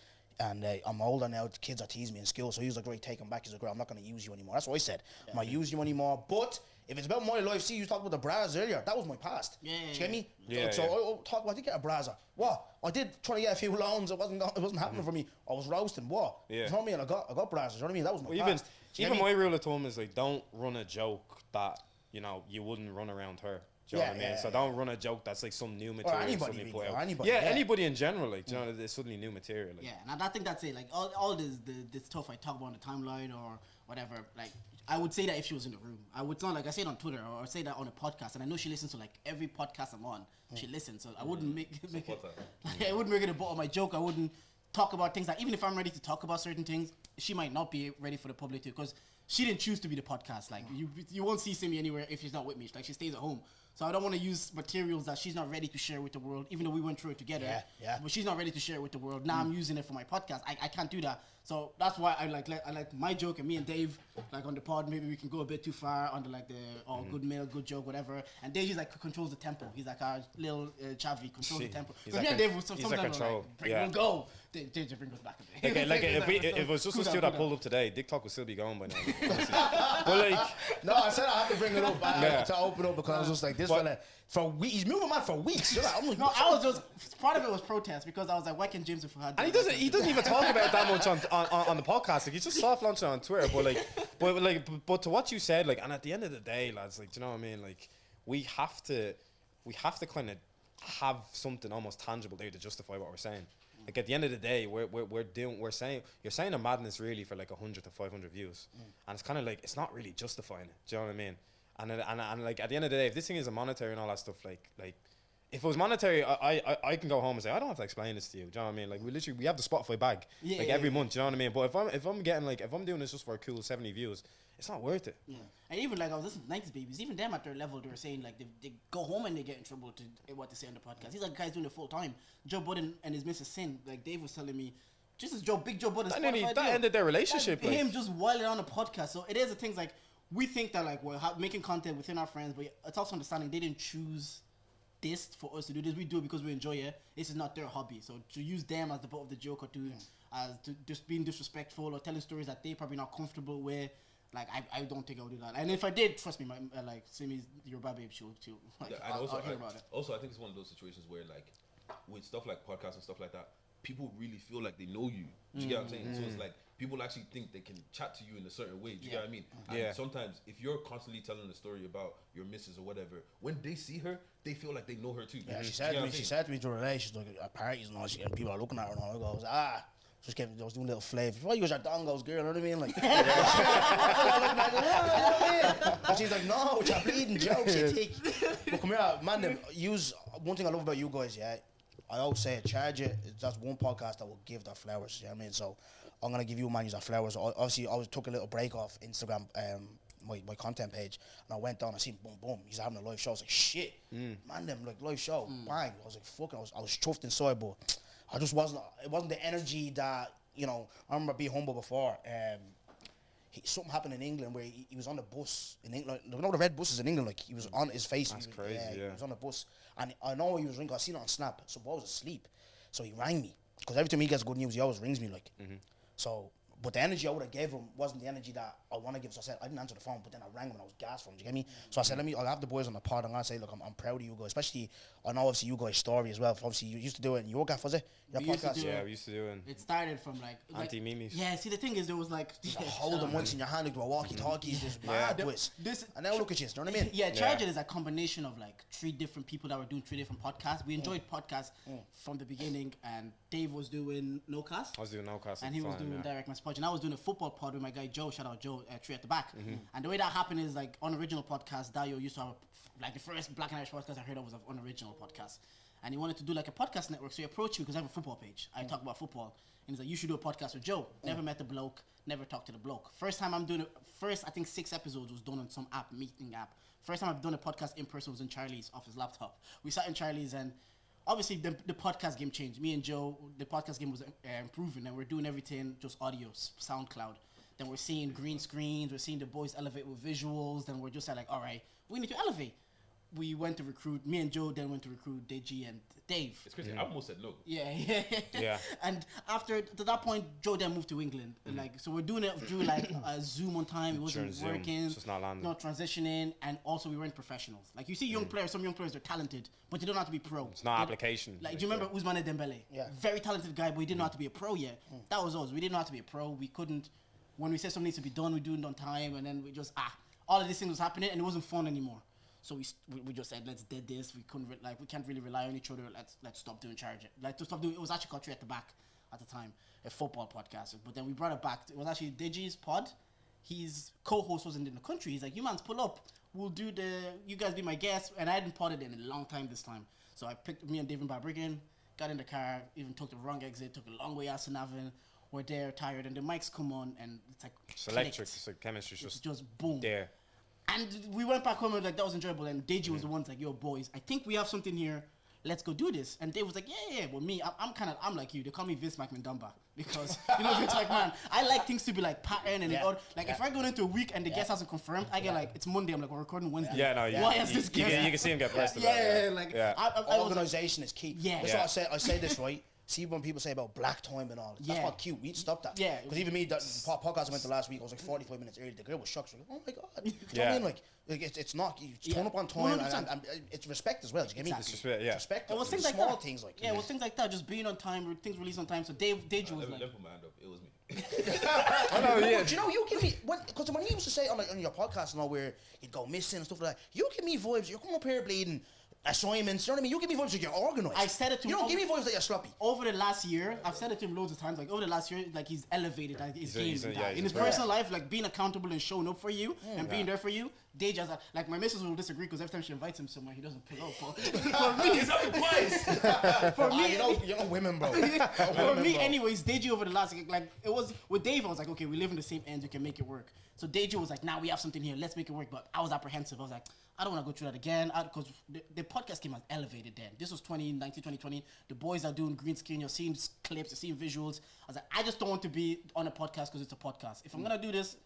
And I'm older now, the kids are teasing me in school. So he was like, right, take him back. He's like, right, I'm not going to use you anymore. That's what I said. I'm not use you anymore. But if it's about my life, see, you talked about the bras earlier. That was my past. Yeah, Do you get me? yeah. So I talk about, I did get a braza. What? I did try to get a few loans. It wasn't happening for me. I was roasting. What? Yeah. You know what I mean? I got brazas. You know what I mean? That was my Well, past. Do you get even me? my rule of thumb is like, don't run a joke that you wouldn't run around her. Do you know what I mean? So don't run a joke that's like some new material anybody suddenly really, put or out. anybody, yeah, yeah. anybody in general, like, do you know, there's suddenly new material. Like, Yeah, and I think that's it. Like all this stuff I talk about on the timeline or whatever. Like I would say that if she was in the room, I would not like I say it on Twitter or say that on a podcast, and I know she listens to like every podcast I'm on. She listens, so I wouldn't make it. Like, I wouldn't make it a butt of my joke. I wouldn't talk about things that even if I'm ready to talk about certain things, she might not be ready for the public to, because she didn't choose to be the podcast. Like you won't see Simi anywhere if she's not with me. Like she stays at home. So I don't want to use materials that she's not ready to share with the world, even though we went through it together. Yeah. But she's not ready to share it with the world. Now I'm using it for my podcast. I can't do that. So that's why I like my joke, and me and Dave, like on the pod, maybe we can go a bit too far under like the good male, good joke, whatever. And Dave is like controls the tempo. He's like our little Chavi, controls the tempo. He's Because like me and Dave, he's like sometimes we're control. like, bring, Yeah. we'll go. Dave just bring us back a bit. like if it was just us two that pulled up today, Dick Talk would still be going by now. Honestly. But like, No, I said I had to bring it up Yeah. to open up, because I was just like, this But- fella, for he's moving man for weeks. You're like, I'm like, No, I was just, part of it was protest, because I was like, why can't James have had and he doesn't even talk about that much on the podcast. Like, he's just soft launching on Twitter. But to what you said, like, and at the end of the day, lads, like, do you know what I mean? Like, we have to kind of have something almost tangible there to justify what we're saying. Like, at the end of the day, you're saying a madness really for like 100 to 500 views, and it's kind of like, it's not really justifying it. Do you know what I mean? And like, at the end of the day, if this thing is a monetary and all that stuff, like if it was monetary, I can go home and say I don't have to explain this to you. Do you know what I mean? Like we have the Spotify bag every month. Do you know what I mean? But if I'm getting like if I'm doing this just for a cool 70 views, it's not worth it. Yeah. And even like I was listening to 90s Babies, even them at their level, they were saying like they go home and they get in trouble to what they say on the podcast. These are guys doing it full time. Joe Budden and his missus Sin, like Dave was telling me, just as Big Joe Budden, That ended their relationship. Like, him just wilding on a podcast. So it is the things like we think that like we're making content within our friends, but it's also understanding they didn't choose this for us to do this. We do it because we enjoy it. This is not their hobby. So to use them as the butt of the joke or as to just being disrespectful or telling stories that they probably not comfortable with. Like I don't think I would do that. And if I did, trust me, my like Simi's your bad babe she'll like And I'll also, hear about it. also, I think it's one of those situations where, like, with stuff like podcasts and stuff like that, people really feel like they know you. Do you get what I'm saying? So it's like people actually think they can chat to you in a certain way. Do you get what I mean? And sometimes if you're constantly telling a story about your missus or whatever, when they see her, they feel like they know her too. Yeah, she Do said you to get me, what I'm saying? during the day, she's like at parties and all, and people are looking at her and all. I goes, I was doing little flavors. Why you got your dongos, girl? You know what I mean? Like, and she's like, no, it's a bleeding joke, you think. But come here, man, one thing I love about you guys, yeah, I always say it, Charge It, that's one podcast that will give their flowers, you know what I mean? So I'm going to give you man your flowers. Obviously, I took a little break off Instagram, my content page, and I went down, I seen boom, boom, he's having a live show. I was like, shit, man, them, like, live show, bang. I was like, fucking, I was chuffed inside, but I just it wasn't the energy that, you know, I remember being humble before. Something happened in England where he was on the bus in England. You know the red buses in England, like he was on his face. That's he was, crazy, He yeah. was on the bus, and I know he was drinking. I seen it on Snap. So I was asleep, so he rang me because every time he gets good news, he always rings me like. So, but the energy I would have gave him wasn't the energy that I want to give. So I said I didn't answer the phone, but then I rang him and I was gassed for him. Do you get me? So I said, I'll have the boys on the pod. I'm gonna say, look, I'm proud of you guys, especially I know obviously you guys' story as well. Obviously you used to do it in your gaff, was it? Your We used to podcast. do Yeah, we used to do it. It started from like Anti-memes. Yeah, see the thing is there was like Hold them once in your hand, like a walkie-talkies, this mad twist. And now look at you, you know what I mean? Yeah, Charge It is a combination of like 3 different people that were doing 3 different podcasts. We enjoyed podcasts from the beginning, and Dave was doing No Cast. I was doing no cast. And he was doing Direct Mess Pod, and I was doing a football pod with my guy Joe. Shout out Joe, 3 at the back. And the way that happened is like on original podcast, Dayo used to have like the first Black and Irish podcast I heard of was on original podcast, and he wanted to do like a podcast network. So he approached me because I have a football page. I talk about football, and he's like, "You should do a podcast with Joe." Never met the bloke, never talked to the bloke. First time I'm doing it. First, I think 6 episodes was done on some meeting app. First time I've done a podcast in person was in Charlie's off his laptop. We sat in Charlie's and. Obviously, the podcast game changed. Me and Joe, the podcast game was improving, and we're doing everything just audio, SoundCloud. Then we're seeing green screens, we're seeing the boys elevate with visuals. Then we're just like, all right, we need to elevate. We went to recruit, me and Joe then went to recruit Deji and Dave. It's crazy. I almost said no. Yeah. And after, to that point, Joe then moved to England. And like, so we're doing it through like Zoom on time. It wasn't Zoom, working. it's just not landing. Not transitioning. And also we weren't professionals. Like you see young players, some young players, they're talented, but they don't have to be pro. It's not They- application. Like, do you remember Ousmane Dembele? Yeah. Very talented guy, but he didn't know how to be a pro yet. That was us. We didn't know how to be a pro. We couldn't, when we said something needs to be done, we do it on time. And then we just, all of these things was happening and it wasn't fun anymore. So we just said, let's dead this. We couldn't, we can't really rely on each other. Let's stop doing Charge It. Like, to stop doing, it was actually called 3 at the Back at the time, a football podcast. But then we brought it back. It was actually Deji's pod. His co-host wasn't in the country. He's like, you mans pull up. We'll do you guys be my guests. And I hadn't podded in a long time this time. So I picked me and David Barbrigan, got in the car, even took the wrong exit, took a long way out to Navan. We're there, tired, and the mics come on, and it's like It's electric. clicked. It's like chemistry's It's just just boom. there. And we went back home and like that was enjoyable. And Deji was the ones like, yo, boys, I think we have something here. Let's go do this. And Dave was like, yeah. Well, me, I'm like you. They call me Vince McMahon because you know Vince McMahon. I like things to be like pattern and if I go into a week and the guest hasn't confirmed, I get like it's Monday. I'm like we're recording Wednesday. Yeah, no, Why is this you guest? can see him get pressed. Yeah, about like yeah. I was like, Organization is key. Yeah. That's Yeah. what I say this right. See when people say about black time and all, that's Yeah. not cute. We need to stop that. Yeah. Because even me, the podcast I went to last week, I was like 45 minutes early. The girl was shocked. She was like, oh my God. You know what I Yeah. mean? Like it's not, you Yeah. turn up on time 100%. and it's respect as well. Do you get me? Exactly. It's respect, yeah. Respect. it was things like small that. things like yeah, it was things like that. Just being on time, things released on time. So Deji was Let like, me put my hand up. It was me. I know, yeah. Do you know, you give me, because when you used to say on your podcast and all where you'd go missing and stuff like that, you give me vibes. You're coming up here bleeding. assignments. You know what I mean? You give me vibes like you're organized. I said it to you. him Don't give me over- vibes that you're sloppy. Over the last year, I've said it to him loads of times. Like over the last year, like he's elevated like, his game he's in a- that. yeah, he's in his a pro. personal life, like being accountable and showing up for you and being there for you. Deja's like my missus will disagree because every time she invites him somewhere, he doesn't pull up. But for me, for me, You know women, bro. for me, anyways, Deji over the last like it was with Dave. I was like, okay, we live in the same ends, we can make it work. So Deji was like, nah, we have something here, let's make it work. But I was apprehensive. I was like, I don't want to go through that again because the podcast came out elevated then. This was 2019, 2020. The boys are doing green screen. You're seeing clips, you're seeing visuals. I was like, I just don't want to be on a podcast because it's a podcast. If I'm gonna do this,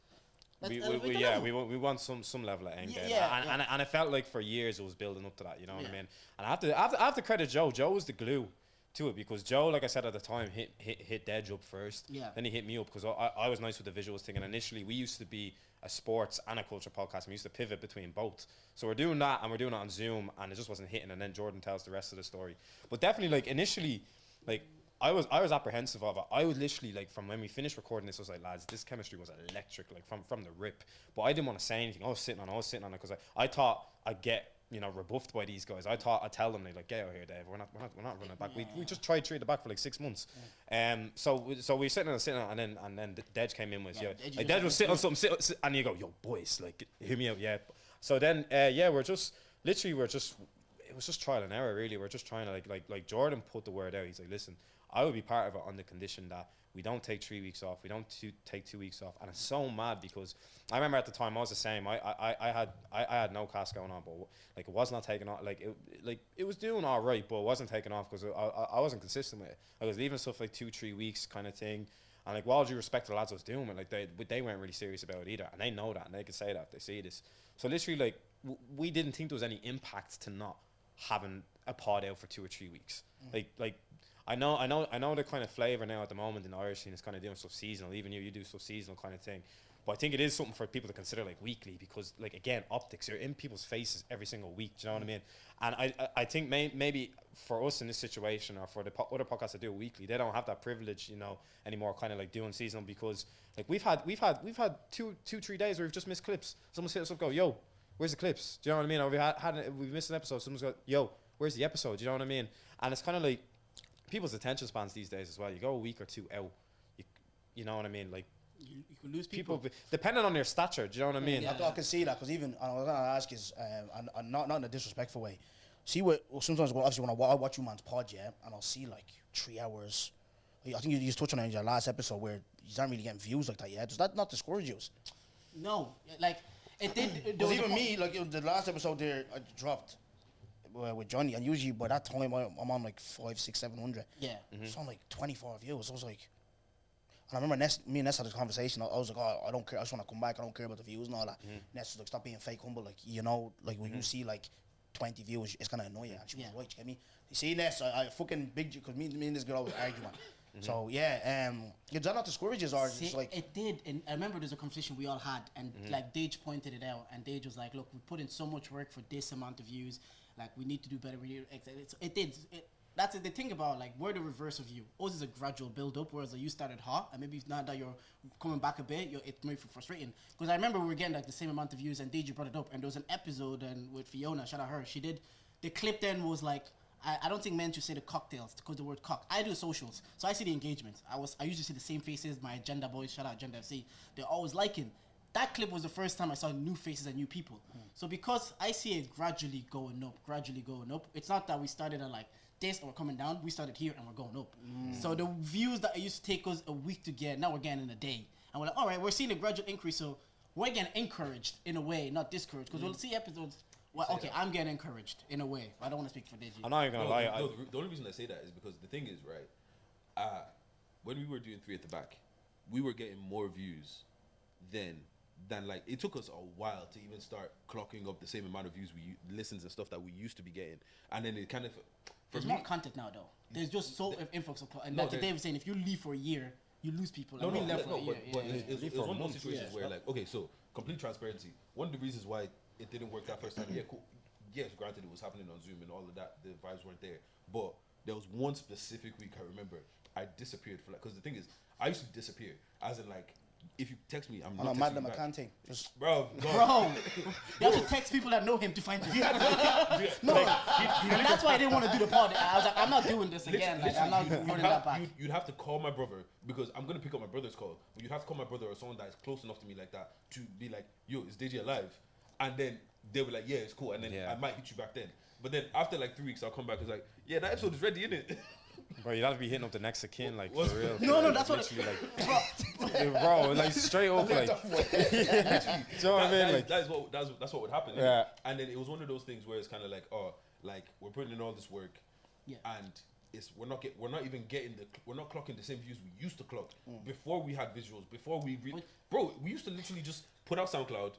let's elevate the level. we want some level of end game. Yeah, And it felt like for years it was building up to that, you know what I mean? And I have to credit Joe. Joe was the glue to it because Joe, like I said at the time, hit Dej up first. Yeah. Then he hit me up because I was nice with the visuals thing. And initially we used to be a sports and a culture podcast. And we used to pivot between both. So we're doing that and we're doing it on Zoom and it just wasn't hitting. And then Jordan tells the rest of the story. But definitely like initially, like I was apprehensive of it. I would literally like from when we finished recording this, I was like, lads, this chemistry was electric, like from the rip. But I didn't want to say anything. I was sitting on it because I thought I'd get rebuffed by these guys. I thought I'd tell them like get out here, Dave. We're not running back. We just tried to trade the back for like 6 months. So we were sitting on and then Dej came in with Dej was sitting on something and you go, yo boys, like hear me out, yeah. So then it was just trial and error really. We're just trying to like Jordan put the word out. He's like, listen, I will be part of it on the condition that we don't take 3 weeks off. We don't take 2 weeks off. And it's so mad because I remember at the time I was the same. I had no cast going on, but like it was not taking off. Like it was doing all right, but it wasn't taking off because I wasn't consistent with it. I was leaving stuff like 2-3 weeks kind of thing. And like, with all due respect to the lads I was doing it, like they weren't really serious about it either, and they know that, and they can say that if they see this. So literally, like we didn't think there was any impact to not having a pod out for 2 or 3 weeks. Like I know the kind of flavour now at the moment in the Irish scene is kind of doing stuff seasonal. Even you do stuff seasonal kind of thing. But I think it is something for people to consider like weekly because like again optics, you're in people's faces every single week. Do you know what I mean? And I think maybe for us in this situation or for the other podcasts that do it weekly, they don't have that privilege, anymore. Kind of like doing seasonal because like we've had 2-3 days where we've just missed clips. Someone's hit us up, go, yo, where's the clips? Do you know what I mean? Or we've missed an episode. Someone's got, yo, where's the episode? Do you know what I mean? And it's kind of like people's attention spans these days as well. You go a week or two out, you know what I mean? Like You could lose people. depending on their stature. Do you know what I mean? I can see that because even I was gonna ask is and not in a disrespectful way. See what sometimes obviously when I watch you man's pod, yeah, and I'll see like 3 hours. I think you just touched on it in your last episode where you aren't really getting views like that yet. Does that not discourage you? No, like it did. Because even me, like the last episode there, I dropped with Johnny, and usually by that time I'm on like 500, 600, 700. Yeah. So I'm like 24 views. I was like, and I remember me and Ness had this conversation. I was like, oh, I don't care. I just want to come back. I don't care about the views and all that. Ness was like, stop being fake humble. Like, like when you see like 20 views, it's gonna annoy you. And she was right, you get me? You see, Ness, I fucking big, because me and this girl always argue, man. So yeah, does that not discourage you, or just like it did? And I remember there's a conversation we all had, and like Dage pointed it out, and Dage was like, "Look, we put in so much work for this amount of views. Like, we need to do better." It did. That's the thing about like we're the reverse of you. Ours is a gradual build up, whereas like, you started hot, and maybe now that you're coming back a bit, it's maybe frustrating. Because I remember we were getting like the same amount of views, and Dage brought it up, and there was an episode and with Fiona, shout out her, she did the clip. Then was like. I don't think men should say the cocktails because the word cock. I do socials, so I see the engagements. I usually see the same faces. My Agenda boys, shout out Agenda FC. They're always liking. That clip was the first time I saw new faces and new people. So because I see it gradually going up. It's not that we started at like this and we're coming down. We started here and we're going up. So the views that it used to take us a week to get, now we're getting in a day. And we're like, all right, we're seeing a gradual increase. So we're getting encouraged in a way, not discouraged. Because we'll see episodes. Well, okay, I'm getting encouraged in a way. I don't want to speak for Deji. I'm not even gonna lie. The only reason I say that is because the thing is, right, when we were doing 3 at the back, we were getting more views than like it took us a while to even start clocking up the same amount of views listens and stuff that we used to be getting, and then it kind of there's more content now though. There's just so influx of and like Dave was saying, if you leave for a year, you lose people. But Yeah. it was one of those situations where like, okay, so complete transparency. One of the reasons why it didn't work that first time. Yeah, cool. Yes, granted, it was happening on Zoom and all of that. The vibes weren't there. But there was one specific week I remember I disappeared for like, because the thing is, I used to disappear. As in like, if you text me, I'm On not a texting Madam you back. McCann thing. Just Bro, no. Bro, you have to text people that know him to find you. No, and that's why I didn't want to do the pod. I was like, I'm not doing this again. Like, I'm not running that back. You'd have to call my brother because I'm gonna pick up my brother's call. But you have to call my brother or someone that is close enough to me like that to be like, yo, is DJ alive? And then they'll be like, yeah, it's cool. And then I might hit you back then. But then after like 3 weeks, I'll come back. It's like, yeah, that episode is ready, innit? Bro, you'd have to be hitting up the next of kin, like, for real. No, that's what. Literally, like, bro, like, straight up, like, do you know what I mean? Like, that's what would happen. innit? Yeah. And then it was one of those things where it's kind of like, oh, like we're putting in all this work, and we're not clocking the same views we used to clock before we had visuals. Before we, bro, we used to literally just put out SoundCloud,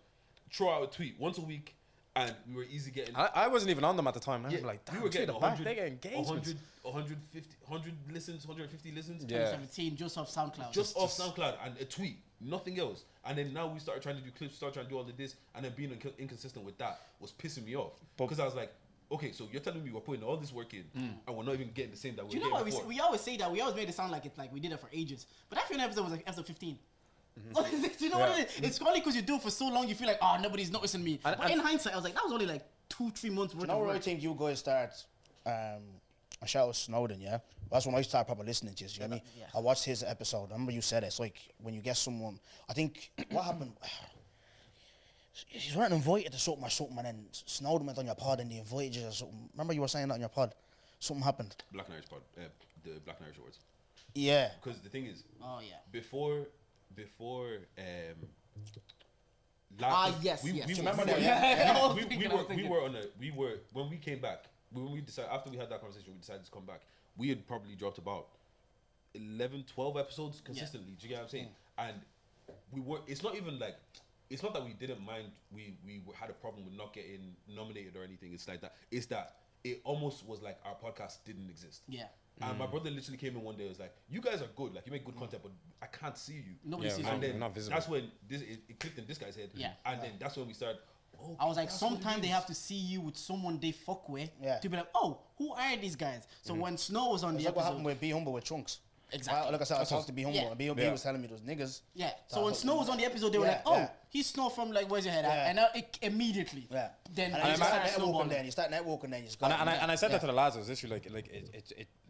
throw out a tweet once a week. And we were easy getting. I wasn't even on them at the time. And I was like, damn, we were getting 100, they get engagements. 100 listens, 150 listens. Yeah. 2017, just off SoundCloud. Just off SoundCloud and a tweet, nothing else. And then now we started trying to do clips, started trying to do all of this, and then being inconsistent with that was pissing me off. Because I was like, okay, so you're telling me we're putting all this work in, and we're not even getting the same that we're Do you getting know what before. we always say that? We always made it sound like it's like we did it for ages. But that final episode was like episode 15. Do you know what it is? It's only because you do it for so long, you feel like, oh, nobody's noticing me. But in hindsight, I was like, that was only like 2-3 months worth you know of where I work. think you guys start. I shout out Snowden, yeah. That's when I started proper listening to you. You know what I mean? Yeah. I watched his episode. I remember you said it. It's like when you get someone. I think what happened. You weren't invited to something or something, and then Snowden went on your pod and they invited you or something. Remember you were saying that on your pod? Something happened. Black and Irish pod, the Black and Irish Awards. Yeah. Because the thing is, Oh, yeah. before Yes. we remember were- that? Yeah. I was we thinking, were when we came back, when we decided, after we had that conversation, we decided to come back. We had probably dropped about 11, 12 episodes consistently. Do you get what I'm saying? And we were. It's not even like. It's not that we didn't mind. We had a problem with not getting nominated or anything. It's like that. It's that it almost was like our podcast didn't exist. Yeah. And my brother literally came in one day and was like, you guys are good, like you make good content, but I can't see you. Nobody Yeah, sees we're And it. then not visible. that's when it clicked in this guy's head. Yeah. And then that's when we started. Oh, I was like, that's what it sometimes they is. have to see you with someone they fuck with Yeah. to be like, oh, who are these guys? So when Snow was on It's the like what episode, happened with Be Humble with Chunks. Exactly. Like I said, I talked to Be Humble, Yeah. and Be Humble was telling me those niggas. yeah. So when Snow was on the episode, they were Yeah, like, oh, yeah. he's Snow from like where's your head at? Yeah. And now immediately, Yeah. then And I you started start networking snowballing. then. You start networking then. You just And got I said that to the lads. It was literally like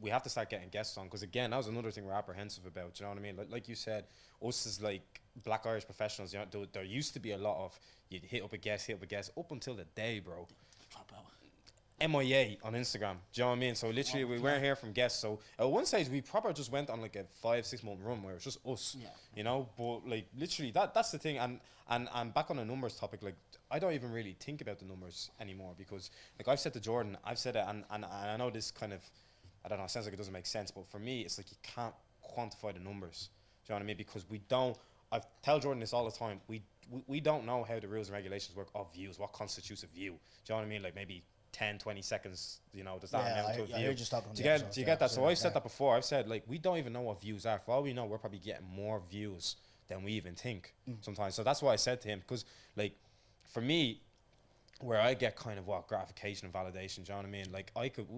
we have to start getting guests on because again, that was another thing we're apprehensive about. Do you know what I mean? Like you said, us as like Black Irish professionals. You know, there used to be a lot of you'd hit up a guest up until the day, bro. Drop out. MIA on Instagram. Do you know what I mean? So literally, we weren't here from guests. So at one stage, we proper just went on like a 5-6 month run where it's just us. Yeah. You know, but like literally, that's the thing. And back on the numbers topic, like I don't even really think about the numbers anymore because like I've said to Jordan, I've said it, and I know this kind of, I don't know, it sounds like it doesn't make sense, but for me, it's like you can't quantify the numbers. Do you know what I mean? Because we don't. I tell Jordan this all the time. We don't know how the rules and regulations work of views. What constitutes a view? Do you know what I mean? Like maybe 10, 20 seconds, you know, does that Yeah, amount to a I view? heard you talking on Do the you episode, get, do you yeah, get that? So yeah, I've said yeah. that before. I've said, like, we don't even know what views are. For all we know, we're probably getting more views than we even think sometimes. So that's why I said to him, because, like, for me, where I get kind of gratification and validation, do you know what I mean? Like,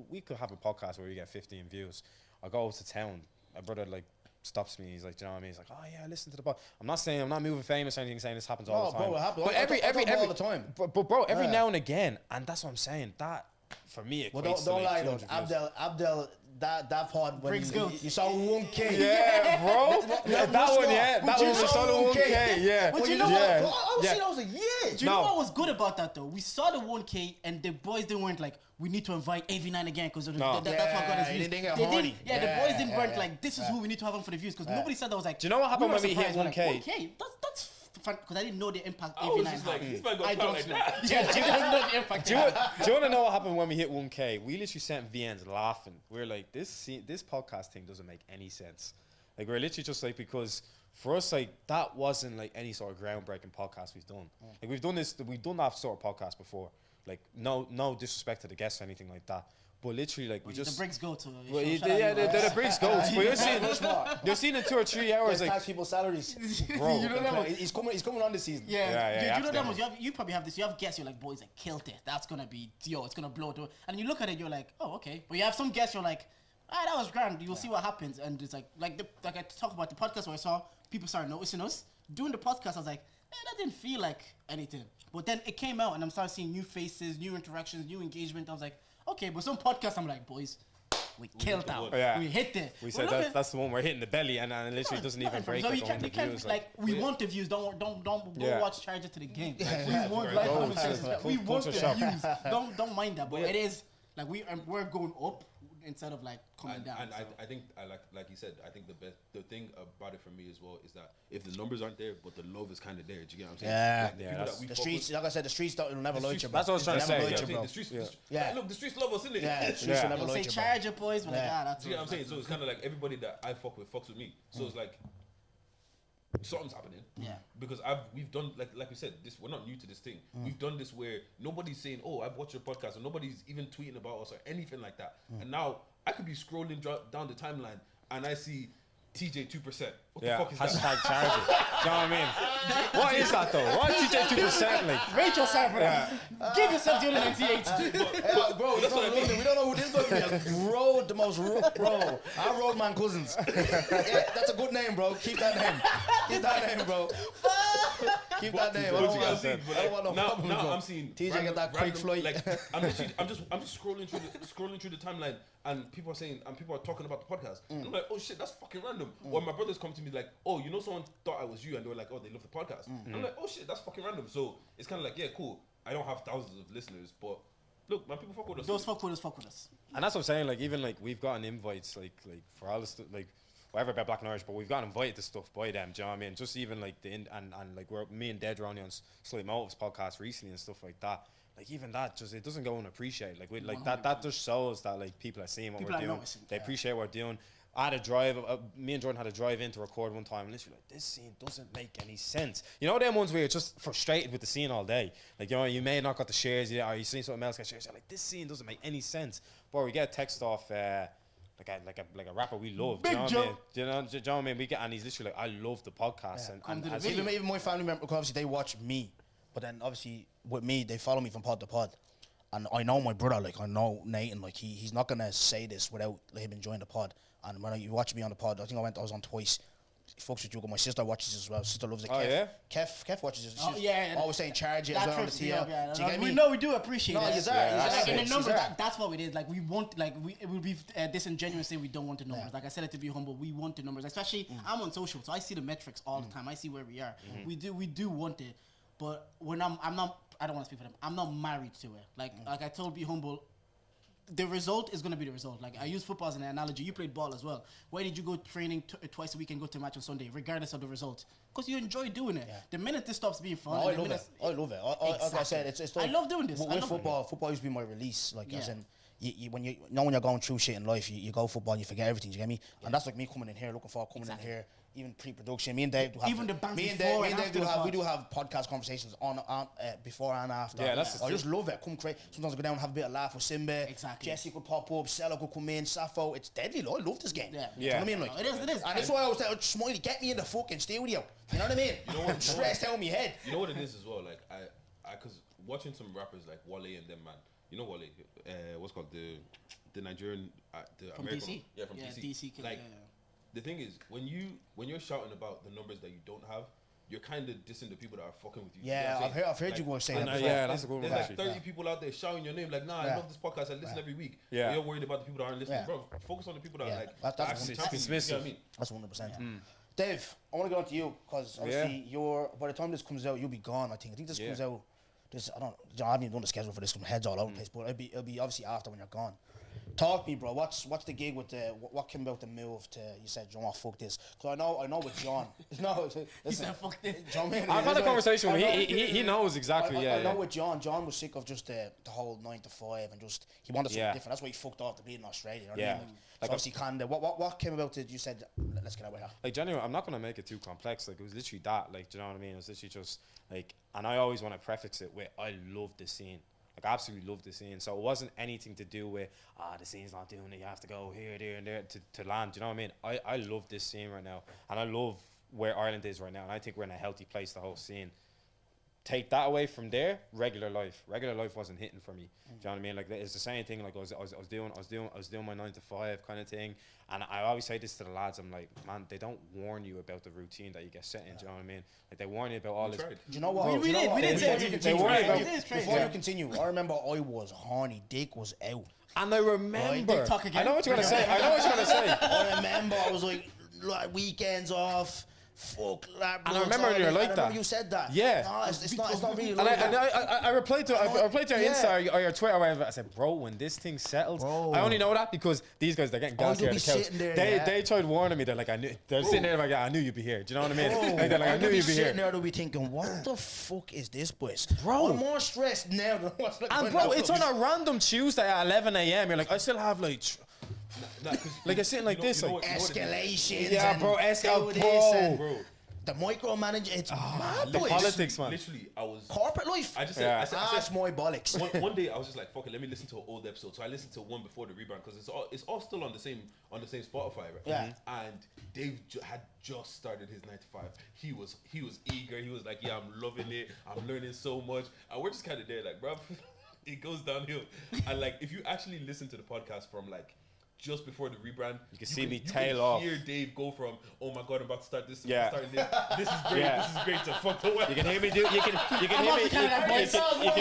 we could have a podcast where we get 15 views. I go out to town, my brother, like, stops me. He's like, do you know what I mean? He's like, oh yeah, listen to the pod. I'm not saying I'm not moving famous or anything. Saying this happens all No, the time. bro, it happens. But I every talk all the time. But bro, every Yeah. now and again, and that's what I'm saying. That for me, it Well, equates don't to lie like though. 200 views. Abdel, that pod when Briggs you Goats. saw 1K. Yeah, bro. That one, yeah. That you one was saw solo 1K. 1K. Yeah. But you know know yeah. what? I was Yeah. saying, I was like, yeah. Do you know what was good about that though? We saw the 1K and the boys they weren't like, we need to invite AV9 again because No. that's what got us Yeah, views. they didn't get They horny. yeah, the Yeah, boys didn't yeah, weren't yeah. like, this is who we need to have on for the views because nobody said that was like. Do you know what happened were when we hit surprised, we're 1K? Like, 1K? That's fun because I didn't know the impact I was AV9 just like, had. this man got I clout don't like know. that. Yeah, I don't know the impact. Do you want to know what happened when we hit 1K? We literally sent VNs laughing. We were like, this podcast thing doesn't make any sense. Like, we're literally just like, because for us, like, that wasn't like any sort of groundbreaking podcast we've done. Like, we've done that sort of podcast before. Like, no disrespect to the guests or anything like that. But literally, like, we The just. Briggs go to. Well, they're the Briggs goats. But you're seeing in 2 or 3 hours, Tax like, people's salaries. bro. You know that one? He's coming on this season. Yeah, Yeah, you know that absolutely. much. You probably have this. You have guests. You're like, boys, I killed it. That's gonna be it's gonna blow through. And you look at it, you're like, oh, okay. But you have some guests. You're like, that was grand. You'll see what happens. And it's like I talk about the podcast where I saw people started noticing us. doing the podcast, I was like, that didn't feel like anything. But then it came out, and I'm starting seeing new faces, new interactions, new engagement. I was like, okay, but some podcasts, I'm like, boys, we killed that. one. Yeah. We hit it. We We're said looking- that's the one we're hitting the belly, and literally doesn't even break so like you can't, 100 views. like we want the views. Don't go Yeah. watch Charger to the game. Like, we want right. like Go, comment sections. culture We want the shock. views. Don't mind that. But it is like we're going up instead of like coming And, down. and so. I think like you said, I think the thing about it for me as well is that if the numbers aren't there, but the love is kind of there. Do you get what I'm saying? Yeah. Like, the Yeah, people that's- that we The fuck streets, with- like I said, the streets don't will never the lie to streets- you, bro. That's what I was trying to They'll never say, lie yeah. to you, bro. The streets, Yeah. look, the streets love us, innit? Yeah, the streets Yeah. will never They'll lie say to you, bro. Charger boys, but like, Yeah. that's Do you know what I'm saying? So it's kind of like everybody that I fuck with fucks with me. So it's like something's happening. Yeah. Because we've done like we said, this we're not new to this thing. We've done this where nobody's saying, "Oh, I've watched your podcast," or nobody's even tweeting about us or anything like that. And now I could be scrolling down the timeline and I see TJ 2%. What Yeah, the fuck is that? hashtag charity. Do you know what I mean? What is that though? What is TJ 2% like? rate yourself, bro. Give yourself the other 98. Yeah, bro, that's what I mean. we don't know who this guy is. Road, the most road, bro. Our roadman cousins. Yeah, that's a good name, bro. Keep that name. Keep that name, bro. Keep that name. I But don't you want, gotta see, but I don't want no now, problems, now bro. I'm seeing TJ get that quick flight. Like I'm just scrolling through the timeline and people are saying and people are talking about the podcast. And I'm like, oh shit, that's fucking random. Or my brothers come to me like, oh, you know, someone thought I was you, and they were like, oh, they love the podcast. And I'm like, oh shit, that's fucking random. So it's kind of like, yeah, cool. I don't have thousands of listeners, but look, man, people fuck with us. Those fuck with us, fuck with us. And that's what I'm saying. Like even like we've gotten invites like for all this like whatever about Black and Irish, but we've gotten invited to stuff by them. Do you know what I mean? Just even like and like me and Dead were only on Slight Motives podcast recently and stuff like that. Like even that, just it doesn't go unappreciated. Like we like that just shows that like people are seeing what People we're are doing. noticing, They yeah. appreciate what we're doing. I had a drive. Me and Jordan had a drive in to record one time, and literally like this scene doesn't make any sense. You know them ones where you're just frustrated with the scene all day. Like you know you may have not got the shares, or you seen something else get shares. You're like this scene doesn't make any sense. But we get a text off. Like a rapper we love. Do you know what I mean? Do you know what I mean? We get and he's literally like, I love the podcast and to the as video. Even my family member, because obviously they watch me, but then obviously with me, they follow me from pod to pod. And I know my brother, like I know Nathan, like he's not gonna say this without like, him enjoying the pod. And when you watch me on the pod, I think I was on twice. He fucks with you. My sister watches as well. Sister loves it. Oh, yeah? Kev watches it. Oh, She's yeah. always saying charge it as That well on the trips me TL. up, yeah. Do you get me? We do appreciate No, it. he's there, Yeah, he's Like there. in the She's numbers, there. that's what we did. Like we want, like it would be disingenuous to say we don't want the numbers. Like I said it to be humble, we want the numbers. Especially I'm on social, so I see the metrics all the time. I see where we are. We do want it, but when I'm not. I don't want to speak for them. I'm not married to it. Like I told Be Humble, the result is going to be the result. Like I use football as an analogy. You played ball as well. Why did you go training twice a week and go to a match on Sunday, regardless of the result? Because you enjoy doing it. The minute this stops being fun, No, I and the love it. minute- I love it. Like I said, it's I like love doing this. I With love it. football, football used to be my release. Like as Yeah. in, when when you're going through shit in life, you go football, you forget everything. Do you get me? And that's like me coming in here, looking forward coming in here. Even pre-production, me and Dave do have Even the bands me and before Dave and after do the have pod. we do have podcast conversations on before and after. Yeah, that's the I just love it. Come crazy. Sometimes I go down and have a bit of laugh with Simba. Exactly. Jesse could pop up. Sella could come in. Sappho. It's deadly. Though. I love this game. Yeah. Do you know what I mean? Like No, it is. And that's why I was telling Smiley, get me in the fucking studio. You know what I mean? I'm stressed out of my head. You know what it is as well. Like I, cause watching some rappers like Wale and them, man. You know Wale, what's called the Nigerian, the From American DC. one? Yeah, from Yeah, DC. DC kid, Like yeah. the thing is, when you're shouting about the numbers that you don't have, you're kind of dissing the people that are fucking with you. You know Yeah, what I'm saying? I've heard you go say I that. know, before. yeah, that's a good one. There's like actually. 30 people out there shouting your name, like, nah, I Yeah. love this podcast, I listen every week. Yeah. But you're worried about the people that aren't listening, Yeah. bro. Focus on the people that Yeah, are like that's actually dismissive. champions. You know what I mean? That's 100%. Dave, I want to go on to you because obviously by the time this comes out, you'll be gone. I think this comes out. I haven't even done the schedule for this. My head's all over the place, but it'll be obviously after when you're gone. Talk to me, bro. What's the gig with the what came about the move to? You said, "John, fuck this," because I know with John. No, He said, "Fuck this." I've had a conversation with him. He knows exactly. I know Yeah. with John. John was sick of just the whole 9 to 5 and just he wanted something Yeah. different. That's why he fucked off the beat in Australia. You know what Yeah. I mean? Like, Like, so obviously, Canada. What came about it? You said, "Let's get out of here." Like genuinely, I'm not gonna make it too complex. Like it was literally that. Like do you know what I mean? It was literally just like, and I always want to prefix it with, I love the scene. Like I absolutely love the scene. So it wasn't anything to do with the scene's not doing it. You have to go here, there, and there to land. Do you know what I mean? I love this scene right now, and I love where Ireland is right now, and I think we're in a healthy place. The whole scene. take that away from there, regular life wasn't hitting for me. Do you know what I mean? Like it's the same thing. Like I was doing my 9 to 5 kind of thing, and I always say this to the lads. I'm like, man, they don't warn you about the routine that you get set in. Do you know what I mean? Like they warn you about all this. Do you know what? We did say it. They worry about Before you continue, I remember I was horny. Dick was out. And I remember. Right, talk again. I know what you're gonna say. I remember I was like weekends off. Fuck that. And I remember when you were like I remember that. you said that. Yeah. No, it's not really And like that. I replied to your Yeah. Insta or your Twitter or whatever. I said, bro, when this thing settles, Bro. I only know that because these guys, they're getting gassy you'll on be the couch. sitting there, They tried warning me. They're like, they're sitting there like, yeah, I knew you'd be here. Do you know what I mean? Like, they're like, I knew you'd be here. sitting there, they'll be thinking, what the fuck is this, boys? Bro. I'm more stressed now than what's like. And bro, it's on a random Tuesday at 11 a.m. You're like, I still have like, Nah, 'cause like I'm sitting like this. Like, escalations. yeah, and bro, do this bro. and bro. The micromanage, it's mad, the boys. politics, man. Literally, I was. Corporate life. I just said, Yeah. That's my bollocks. one day I was just like, fuck it, let me listen to an old episode. So I listened to one before the rebrand because it's all still on the same Spotify, right? Yeah. And Dave had just started his 9 to 5. He was eager. He was like, yeah, I'm loving it. I'm learning so much. And we're just kind of there, like, bro, it goes downhill. And like, if you actually listen to the podcast from like just before the rebrand, you can see me tail off. Hear Dave go from, oh my god, I'm about to start this. Yeah. I'm starting this. This is great. Yeah. This is great to fuck the way. You can hear me do. You can hear me. You can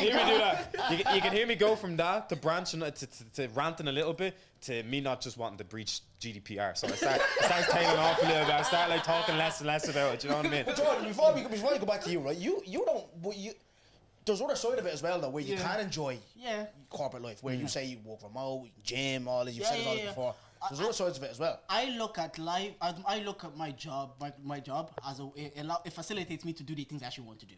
hear me do that. You can hear me go from that to branching to ranting a little bit to me not just wanting to breach GDPR. So I start tailing off a little bit. I start like talking less and less about it. Do you know what I mean? But Jordan, before we go back to you, right? You don't. But you. There's other side of it as well, though, where you can enjoy corporate life, where you say you work remote, gym, all this. You've said it all before. There's other sides of it as well. I look at life. I look at my job. My job as it facilitates me to do the things I actually want to do.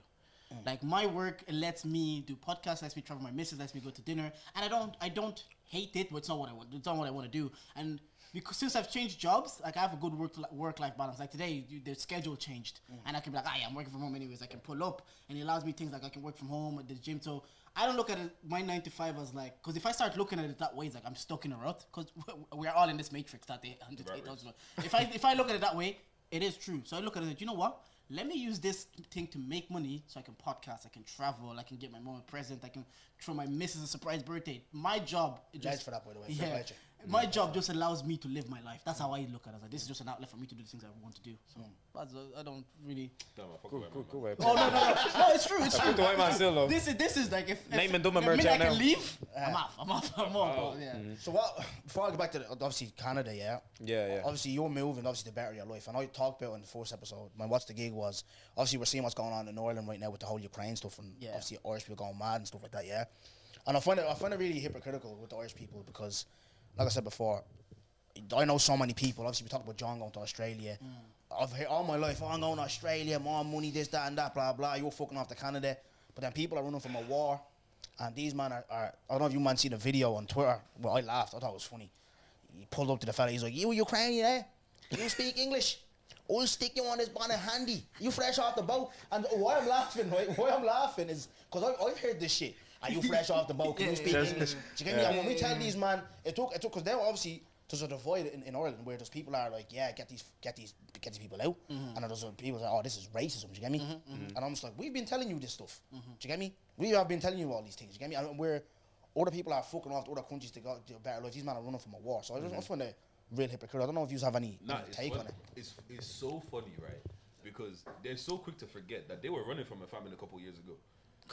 Like my work, it lets me do podcasts, lets me travel with my missus, lets me go to dinner, and I don't hate it, but it's not what I want. It's not what I want to do. And because since I've changed jobs, like I have a good work-life balance. Like today, the schedule changed, and I can be like, I'm working from home anyways. I can pull up, and it allows me things like I can work from home at the gym. So I don't look at it, my 9 to 5 as like, because if I start looking at it that way, it's like I'm stuck in a rut. Because we're all in this matrix that they. If I look at it that way, it is true. So I look at it like, you know what? Let me use this thing to make money so I can podcast, I can travel, I can get my mom a present, I can throw my missus a surprise birthday. My job... Thanks for that, by the way. Yeah. My job just allows me to live my life. That's how I look at it. Like, this is just an outlet for me to do the things I want to do. So I don't really... No, man, fuck the white man, Go man. away. Oh, no, it's true. It's true. the white man still, though. This is like if Name and dumb the merch minute I out now. can leave, I'm off. Yeah. So what? Before I go back to obviously Canada, yeah. Yeah. Obviously you're moving, obviously to better your life, and I talked about in the first episode. My what's the gig was obviously we're seeing what's going on in Ireland right now with the whole Ukraine stuff, and obviously Irish people going mad and stuff like that, yeah. And I find it really hypocritical with the Irish people because, like I said before, I know so many people. Obviously we talked about John going to Australia. I've heard all my life, I'm going to Australia, more money, this, that, and that, blah blah. You're fucking off to Canada, but then people are running from a war. And these men are I don't know if you man see the video on Twitter. Well, I laughed. I thought it was funny. He pulled up to the fella. He's like, you Ukrainian, eh? You speak English? I'll stick you on this bonnet handy. You fresh off the boat. And why I'm laughing is because I've heard this shit. Are you fresh off the boat? Can you speak English? Do you get me? And when we tell these man, it took because now obviously there's a divide in Ireland where there's people are like, yeah, get these people out, and there's other people that, oh, this is racism. Do you get me? And I'm just like, we've been telling you this stuff. Do you get me? We have been telling you all these things. Do you get me? And where other people are fucking off to other countries to go to a better life. These men are running from a war. So I just find it real hypocritical. I don't know if you have any take on it. It's so funny, right? Because they're so quick to forget that they were running from a famine a couple years ago.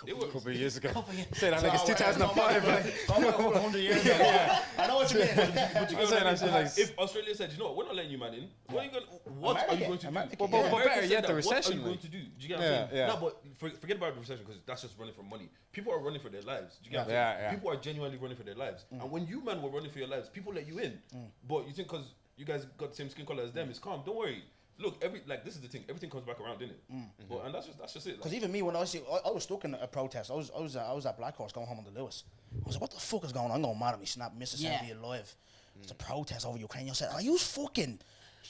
A couple of years ago. Couple years. Say that like it's 2005. I'm like 100 years ago. Yeah. I know what you mean. I'm saying that shit like. If Australia said, you know what, we're not letting you man in, what are you going to do? But better yet, the What are recession, you going like. to do? Do you get what I'm saying? Yeah. No, but forget about the recession because that's just running for money. People are running for their lives. Do you get what I'm Yeah, saying? yeah. People are genuinely running for their lives. And when you man were running for your lives, people let you in. But you think because you guys got the same skin color as them, it's calm. Don't worry. Look, this is the thing. Everything comes back around, innit? But and that's just it. Because even me, when I was stuck in a protest, I was at Black Horse going home on the Lewis. I was like, what the fuck is going on? I'm going mad at me. Snap, Mississippi alive. It's a protest over Ukraine. I said, are you fucking...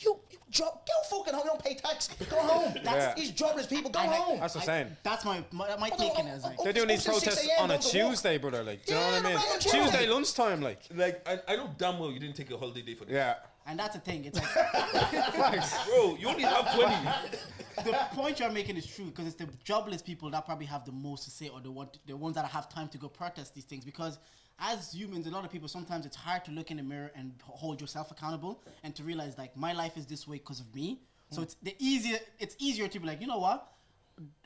You job, go fucking home. You don't pay tax. Go home. These jobless people. Go home. That's what I'm saying. That's my thinking is like. They're doing these Up till 6 protests a.m. on a going to work. Tuesday, brother. Like, do you know what I mean? Yeah, Tuesday lunchtime, like. Like I know damn well you didn't take a holiday day for this. Yeah. And that's the thing. It's like Bro, you only have 20. the point you're making is true because it's the jobless people that probably have the most to say, or the ones that have time to go protest these things. Because as humans, a lot of people, sometimes it's hard to look in the mirror and hold yourself accountable and to realize like my life is this way because of me. So it's easier to be like, you know what?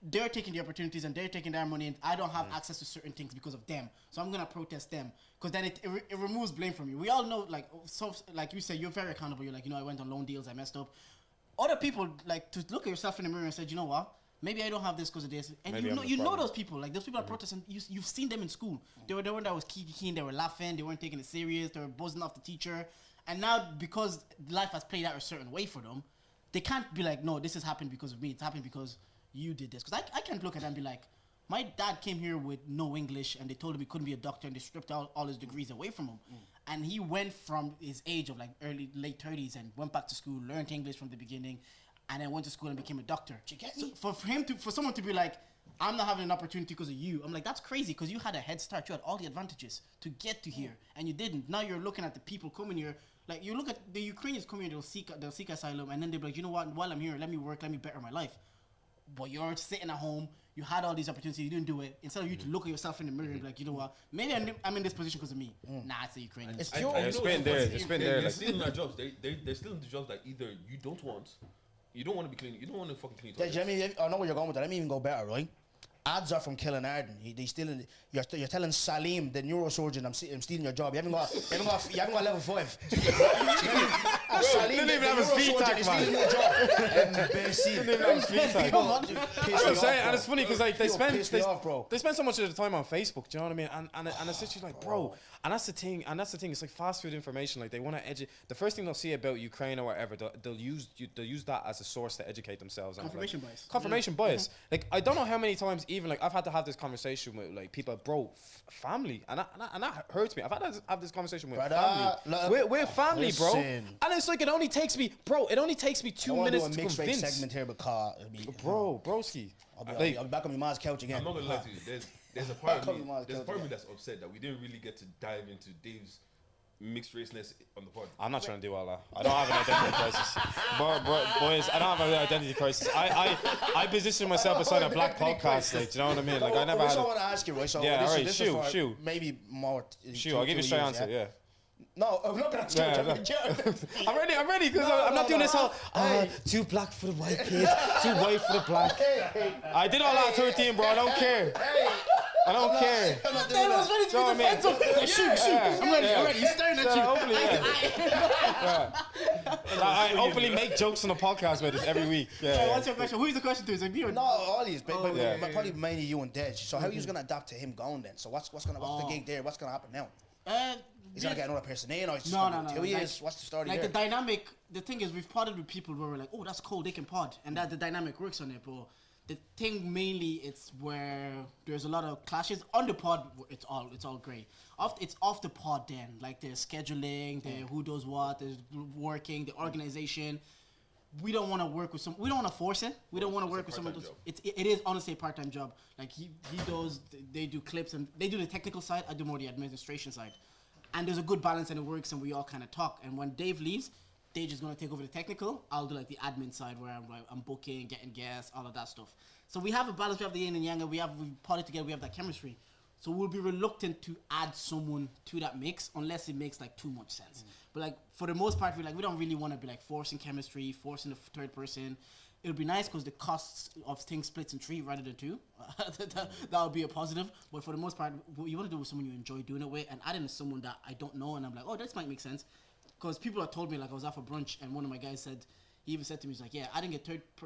They're taking the opportunities and they're taking their money and I don't have access to certain things because of them. So I'm going to protest them because then it removes blame from you. We all know, like, so, like you said, you're very accountable. You're like, you know, I went on loan deals, I messed up. Other people like to look at yourself in the mirror and say, you know what? Maybe I don't have this because of this. And Maybe you know those people. Like those people are protesting. You've seen them in school. They were the one that was keen. They were laughing. They weren't taking it serious. They were buzzing off the teacher. And now because life has played out a certain way for them, they can't be like, no, this has happened because of me. It's happened because you did this. Because I can't look at them and be like, my dad came here with no English and they told him he couldn't be a doctor and they stripped all his degrees away from him. And he went from his age of like late 30s and went back to school, learned English from the beginning, and then went to school and became a doctor. Do you get So me? for someone to be like, I'm not having an opportunity because of you, I'm like, that's crazy because you had a head start. You had all the advantages to get to here and you didn't. Now you're looking at the people coming here. Like you look at the Ukrainians coming here, they'll seek asylum and then they'll be like, you know what, while I'm here, let me work, let me better my life. But you're sitting at home, you had all these opportunities, you didn't do it. Instead of you to look at yourself in the mirror and be like, you know what, maybe I'm in this position because of me. Nah, it's the Ukrainians. It's I- pure. I- you It's know been what's there, funny? it's been They're there, like- still in their jobs. They're still in the jobs that either you don't want, you don't want to be clean, you don't want to fucking clean Yeah, toilets. Jimmy, I know where you're going with that. Let me even go better, right? Ads are from Killinarden. They still you're telling Salim, the neurosurgeon, I'm stealing your job. You haven't got level 5. Salim, didn't even the have his feet neurosurgeon, tack, is man. stealing your job. Didn't even have his feet tack. Come on, piss That's me what I'm off, saying, bro. and it's funny because like they People spend piss me off, bro. they spend so much of the time on Facebook. Do you know what I mean? And it's literally like, bro. And that's the thing. It's like fast food information. Like they want to educate. The first thing they'll see about Ukraine or whatever, they'll use that as a source to educate themselves. And Confirmation bias. Confirmation bias. Like I don't know how many times even like I've had to have this conversation with like people, bro, family, and that hurts me. I've had to have this conversation with Brother, family. look, We're family, bro. listen. And it's like it only takes me 2 I want to do minutes a to mixed race convince. segment here, because Bro, broski. I'll be Like, back on my mom's couch again. I'm not gonna lie to you. There's a part of Come me. on, There's a come part of on. me that's upset that we didn't really get to dive into Dave's mixed raceness on the pod. I'm not trying to do all that. I don't have an identity crisis. Boys, I don't have an identity crisis. I position myself as on a black podcast. Like, do you know what I mean? Like, I never That's had what I a... want to ask you, right? So Yeah, this, alright, this shoot, is for shoot. maybe more. Shoot, I'll give you a straight answer, yeah. No, I'm not gonna Yeah, answer. no. I'm ready, because I'm not doing this whole, too black for the white kid, too white for the black. I did all that at 13, bro. I don't care. I don't care. That was ready to Do you know be what I mean? defensive. Like, shoot. Yeah. I'm ready. He's staring at So you. hopefully, I openly make jokes on the podcast about this every week. Hey, what's your question? Who is the question to? Is it me or No, all these, but yeah. probably mainly you and Dej. So how are you gonna adapt to him going then? So what's the gig there? What's gonna happen now? He's gonna get another person in, or he's just gonna do 2 years? What's the story Like there? the dynamic, the thing is, we've podded with people where we're like, oh, that's cool, they can pod, and that the dynamic works on it. But the thing mainly, it's where there's a lot of clashes on the pod. It's all great. It's off the pod then, like the scheduling, the who does what, the working, the organization. We don't want to work with some. We don't want to force it. We don't want to work with someone. part-time It is honestly a part-time job. Like he does. They do clips and they do the technical side. I do more the administration side. And there's a good balance and it works and we all kind of talk. And when Dave leaves, Dave is going to take over the technical. I'll do like the admin side where I'm booking, getting guests, all of that stuff. So we have a balance. We have the yin and yang. And we've put it together. We have that chemistry. So we'll be reluctant to add someone to that mix unless it makes like too much sense. But like for the most part, we don't really want to be like forcing chemistry, forcing the third person. It would be nice because the costs of things splits in 3 rather than 2. that would be a positive. But for the most part, what you want to do with someone you enjoy doing it with, and adding someone that I don't know, and I'm like, oh, this might make sense. Because people have told me, like, I was out for brunch, and one of my guys said, he even said to me, he's like, yeah, adding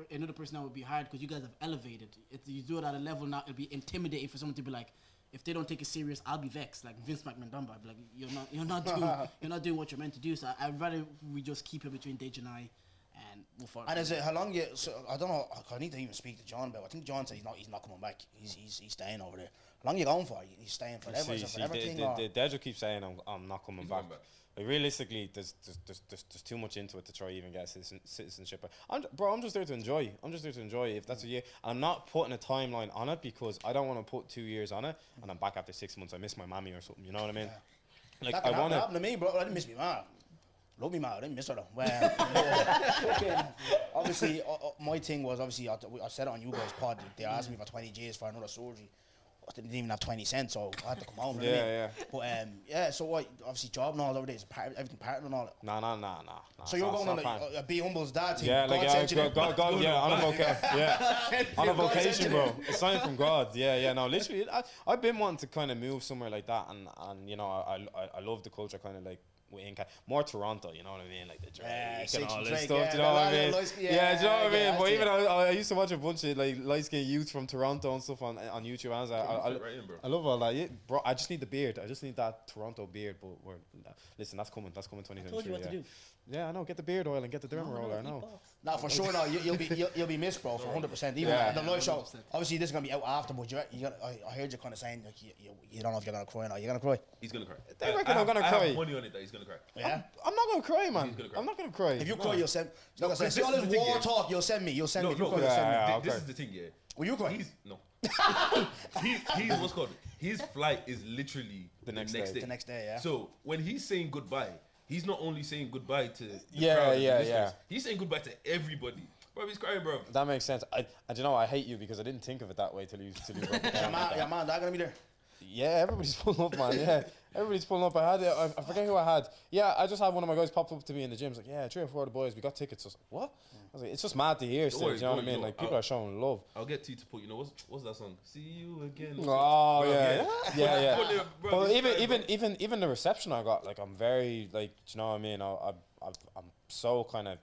another person that would be hard because you guys have elevated. You do it at a level now, it'll be intimidating for someone to be like, if they don't take it serious, I'll be vexed. Like Vince McMahon, I'd be like, you're not doing what you're meant to do. So I'd rather we just keep it between Dej and I. And move forward. And is it how long you? So I don't know. I need to even speak to John about. I think John said he's not coming back. He's staying over there. How long you going for? He's staying forever. Is it forever thing? the Dej will keep saying I'm not coming He's back. going back. Like realistically, there's too much into it to try even get citizenship. I'm just there to enjoy. If that's a year, I'm not putting a timeline on it because I don't want to put 2 years on it and I'm back after 6 months. I miss my mommy or something. You know what I mean? Like That I can want happen to me, bro. I didn't miss me, man. Love me, man. I didn't miss her though. Well, obviously, my thing was obviously I said it on you guys' pod. They asked me for 20 G's for another surgery. I didn't even have 20 cents, so I had to come home. You know what I mean? But yeah. So what? Obviously, job and all over there is everything partner and all that. Nah. So you're going on a Be Humble's dad thing. Yeah, like God, yeah, on a vocation, yeah, on a vocation, bro. A sign from God. Yeah. No, literally, I've been wanting to kind of move somewhere like that, and you know, I love the culture, kind of like. More Toronto, you know what I mean, like the Drake and all this stuff, you know what I mean? Yeah, do you know what I mean? But even I used to watch a bunch of like light-skinned youth from Toronto and stuff on YouTube. And I love all that. Yeah, bro, I just need the beard. I just need that Toronto beard. But listen, that's coming 2023. I told you what to do. Yeah, I know. Get the beard oil and get the derma roller. I know. No, for sure. No, you'll be missed, bro, for 100%. Even the live show. Obviously, this is gonna be out after, but I heard you kind of saying like you don't know if you're gonna cry or not. You're gonna cry. He's gonna cry. They reckon I'm gonna cry. I have money on it that he's gonna cry. Yeah. I'm not gonna cry, man. He's gonna cry. I'm not gonna cry. If you cry, you'll send. Like I said, see all this is this the thing, war yeah. talk. You'll send me. You'll send me. If you No, cry, you'll send me. yeah. This Okay. is the thing, yeah. Will you cry? He's what's called. His flight is literally the next day. The next day, yeah. So when he's saying goodbye, he's not only saying goodbye to the Yeah, crowd and yeah, the listeners, yeah. He's saying goodbye to everybody. Bro, he's crying, bro. That makes sense. And you know, I hate you because I didn't think of it that way till you broke it down. Your man, they're gonna be there. Yeah, everybody's pulling up, man. Yeah, everybody's pulling up. I forget who I had. Yeah, I just had one of my guys pop up to me in the gym. He's like, yeah, 3 or 4 of the boys, we got tickets. I was like, what? I was like, it's just mad to hear still. worry, Do you know what I don't mean? worry, Like, people are showing love. I'll get T to put. You know what's that song? See you again. Oh, Bro, yeah. Put it, bro, But this guy, bro. even the reception I got, like, I'm very, like, do you know what I mean? I'm so kind of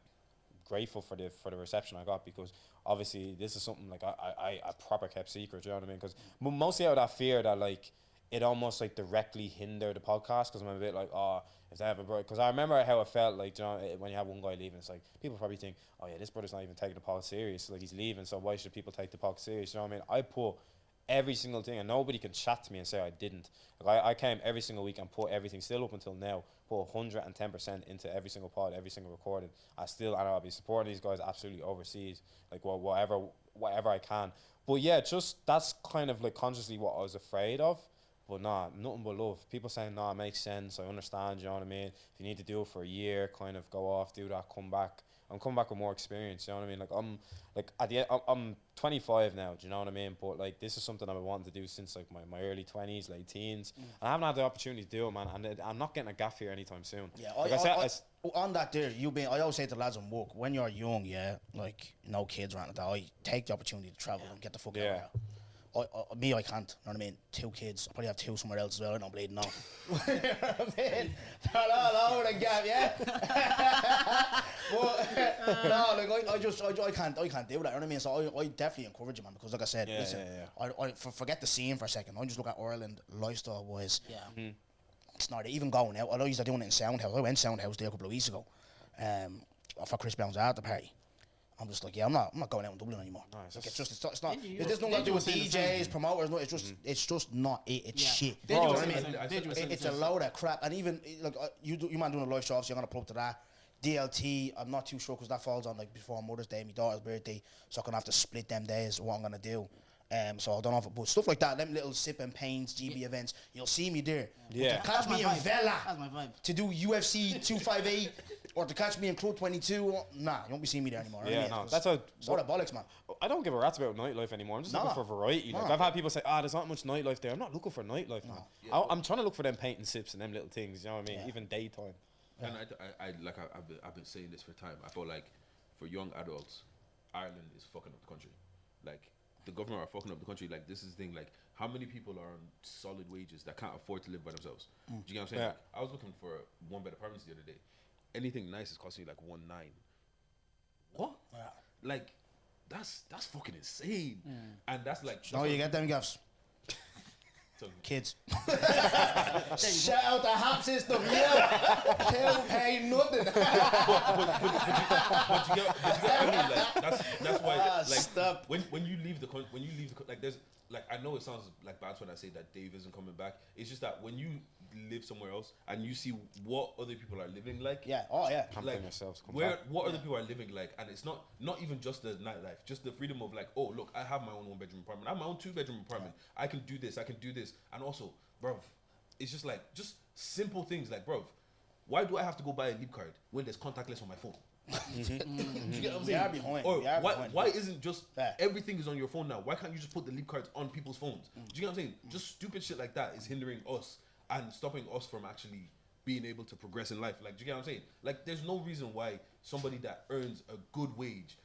grateful for the reception I got, because obviously this is something like I proper kept secret. Do you know what I mean? Because mostly out of that fear that like it almost like directly hindered the podcast, because I'm a bit like, oh, if they have a brother, because I remember how it felt like, you know, when you have one guy leaving, it's like people probably think, oh yeah, this brother's not even taking the pod serious, like he's leaving, so why should people take the pod serious? You know what I mean? I put every single thing, and nobody can chat to me and say I didn't. Like I came every single week and put everything, still up until now, put 110% into every single pod, every single recording. I'll be supporting these guys absolutely overseas, like whatever I can. But yeah, just that's kind of like consciously what I was afraid of. But nah, nothing but love. People saying, nah, it makes sense, I understand, you know what I mean? If you need to do it for a year, kind of go off, do that, come back. I'm coming back with more experience, you know what I mean? Like at the end, I'm 25 now, do you know what I mean? But like this is something I've been wanting to do since like my early 20s, late teens. And I haven't had the opportunity to do it, man. And I'm not getting a gaff here anytime soon. Yeah, like on that there, I always say to lads on work, when you're young, yeah, like no kids around that, I take the opportunity to travel and get the fuck out of here. I can't, you know what I mean? 2 kids, I probably have 2 somewhere else as well, I don't bleed now. You know what I mean? They're all over the gap, yeah? But, no, like, I can't do that, you know what I mean? So I definitely encourage you, man, because like I said, listen, I forget the scene for a second, I just look at Ireland, lifestyle-wise. Yeah. It's not even going out. I know you're doing it in Soundhouse. I went Soundhouse there a couple of weeks ago for Chris Brown's after party. I'm just like, yeah, I'm not going out in Dublin anymore. Nice. Like, it's not. There's nothing to do with DJs, promoters. No, it's just not it. It's shit. You know what I mean? It's a load of crap. And even like you man doing a live show, so you're gonna plug to that. DLT, I'm not too sure because that falls on like before Mother's Day, my daughter's birthday, so I'm gonna have to split them days. What I'm gonna do. So I don't know if but stuff like that, them little sip and paints, GB events, you'll see me there. Yeah. To catch me in Vela, That's my vibe. to do UFC 258, or to catch me in Club 22, nah, you won't be seeing me there anymore. Yeah, I mean, no, that's a it's all the bollocks, man. I don't give a rat's about nightlife anymore. I'm just looking Nah. for variety. Like, Nah. I've had people say, there's not much nightlife there. I'm not looking for nightlife, man. I'm trying to look for them paint and sips and them little things, you know what I mean? Yeah. Even daytime. And I've been saying this for time. I feel like for young adults, Ireland is fucking up the country. Like the government are fucking up the country. Like this is the thing. Like how many people are on solid wages that can't afford to live by themselves? Do you get what I'm saying? Yeah. Like, I was looking for 1-bed apartments the other day. Anything nice is costing you like 1.9. What? Yeah. Like that's fucking insane. And that's like No, you get them gaffs. So- Kids. Shout out the Hap system, yeah. Tell pay nothing. but you get what I mean? Like that's why like stop. when you leave the like there's like I know it sounds like bad when I say that Dave isn't coming back. It's just that when you live somewhere else and you see what other people are living like, Yeah, oh yeah. Pampering yourselves. Come where back. what other people are living like, and it's not even just the nightlife, just the freedom of like, oh look, I have my own 1-bedroom apartment, I have my own 2-bedroom apartment, I can do this, and also, bruv, it's just like just simple things like, bruv, why do I have to go buy a leap card when there's contactless on my phone? Do you get what I'm saying? We are behind. Or We are why, behind. why isn't just Yeah. everything is on your phone now? Why can't you just put the leap cards on people's phones? Do you get what I'm saying? Just stupid shit like that is hindering us and stopping us from actually being able to progress in life. Like, do you get what I'm saying? Like, there's no reason why somebody that earns a good wage,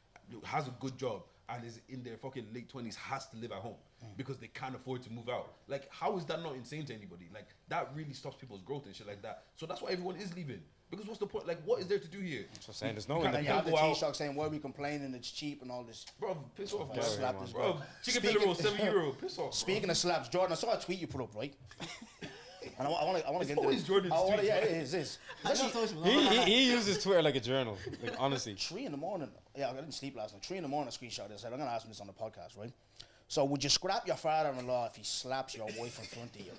has a good job, and is in their fucking late 20s has to live at home because they can't afford to move out. Like, how is that not insane to anybody? Like, that really stops people's growth and shit like that. So that's why everyone is leaving. Because what's the point? Like, what is there to do here? So saying there's no You can't- And you have the go out. T-Shock saying, why are we complaining? It's cheap and all this. Bro, piss off, Yeah, slap bro. this Bro, bro. chicken Speaking- fillet roll, €7. Piss off, bro. Speaking of slaps, Jordan, I saw a tweet you put up, right? And I want to It's get into always this. Jordan's tweets, Yeah, man. it is. It's I know actually social. He uses Twitter like a journal. Like, honestly. 3 in the morning. Yeah, I didn't sleep last night. 3 in the morning, I screenshot this. I said, I'm going to ask him this on the podcast, right? So, would you scrap your father-in-law if he slaps your wife in front of you?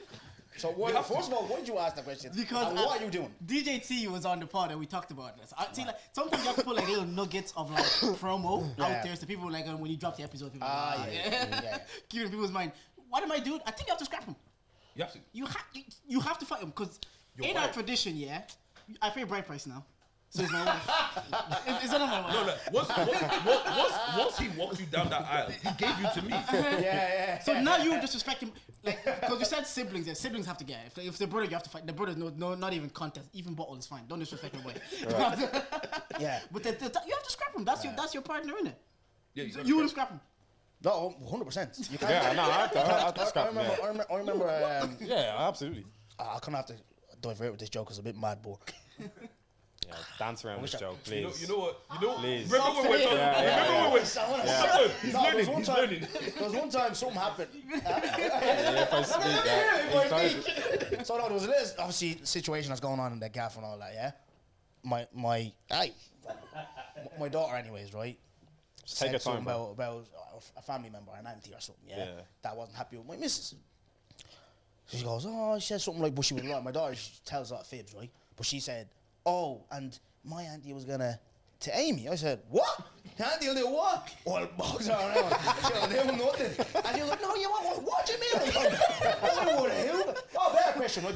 So, first of all, why did you ask that question? Because and what are you doing? DJ T was on the pod and we talked about this. I see, like sometimes you have to put like little nuggets of like promo Yeah. out there, so people like when you drop the episode, people Ah, yeah. keep in people's mind. What am I doing? I think you have to scrap him. You have to. You have to fight him because Your in our wife. tradition, yeah, I pay bride price now. So it's my wife. It's not my wife. No, once he walked you down that aisle, he gave you to me. Yeah. So now you disrespect him, like because you said siblings. Yeah, siblings have to get. If the brother, you have to fight. The brother, no, not even contest. Even bottle is fine. Don't disrespect your wife. Yeah. But you have to scrap him. That's your partner, innit? Yeah, So gotta you will scrap. scrap him. No, 100%. You can't. Yeah, no, I have to scrap him. I remember. Yeah, absolutely. I kind of have to divert with this joke because it's a bit mad, but Yeah, dance around this joke, please. You know what? Please. Remember when we're talking? Remember when we're He's No, learning. there He's was learning. there was one time something happened. Yeah, if I speak that, So no, there was this obviously situation that's going on in the gaff and all that. Yeah, my daughter, anyways, right? Take your said time, something bro. about a family member, an auntie or something. Yeah, Yeah. that wasn't happy with my missus. She goes, oh, she said something like, but she was like, my daughter, she tells a lot of fibs, right? But she said, oh, and my auntie was gonna to Amy. I said, what? Auntie will do what? Well, box her around. She'll do nothing. And she was like, no, you won't. What do you mean? I would have. Oh, better question, right?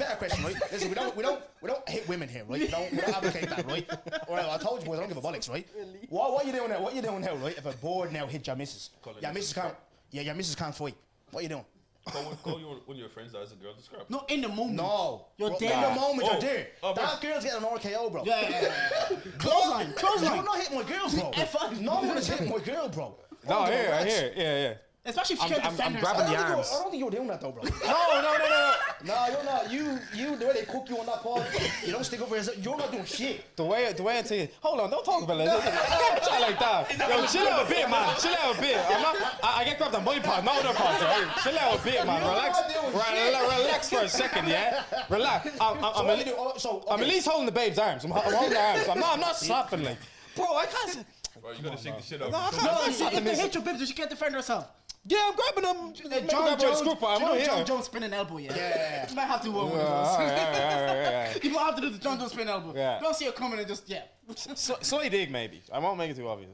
Listen, we don't hit women here, right? We don't advocate that, right? All right, I told you boys, I don't give a bollocks, right? What are you doing now? What are you doing now, right? If a board now hit your missus, your missus can't fight. What are you doing? Call you one of your friends that is a girl to scrap. No, in the moment. No. You're Bro, there. in the moment, Oh. you're there. Oh, bro. That girl's getting an RKO, bro. Yeah. Clothesline. You're not hitting my girl, bro. F1. No one is hitting my girl, bro. No, Oh, I hear, that's- yeah. Especially if she can't I'm defend grabbing herself. the arms. I don't think you're doing that though, bro. No. No, you're not. You, the way they cook you on that pod, you don't stick up for yourself. You're not doing shit. The way I tell you, hold on, don't talk about it. Chat like that. Yo, chill out a bit, man. Chill out a bit. I get grabbed on my pod, not other pods. Right? Chill out a bit, man. You're Relax. not doing Relax for a second, yeah. Relax. I'm at least holding the babe's arms. I'm holding her arms. I'm not slapping like, bro. I can't. Bro, you gotta shake the shit out. No, I of can't. yourself. I'm If slapping they this. hit your bibs, she can't defend herself. Yeah, I'm grabbing him. John Jones, I'm John here. Jones spinning elbow, yeah. Yeah. You might have to do one of Yeah. those. You might have to do the John Jones spinning elbow. Yeah. Don't see her coming and just Slight dig, maybe. I won't make it too obvious.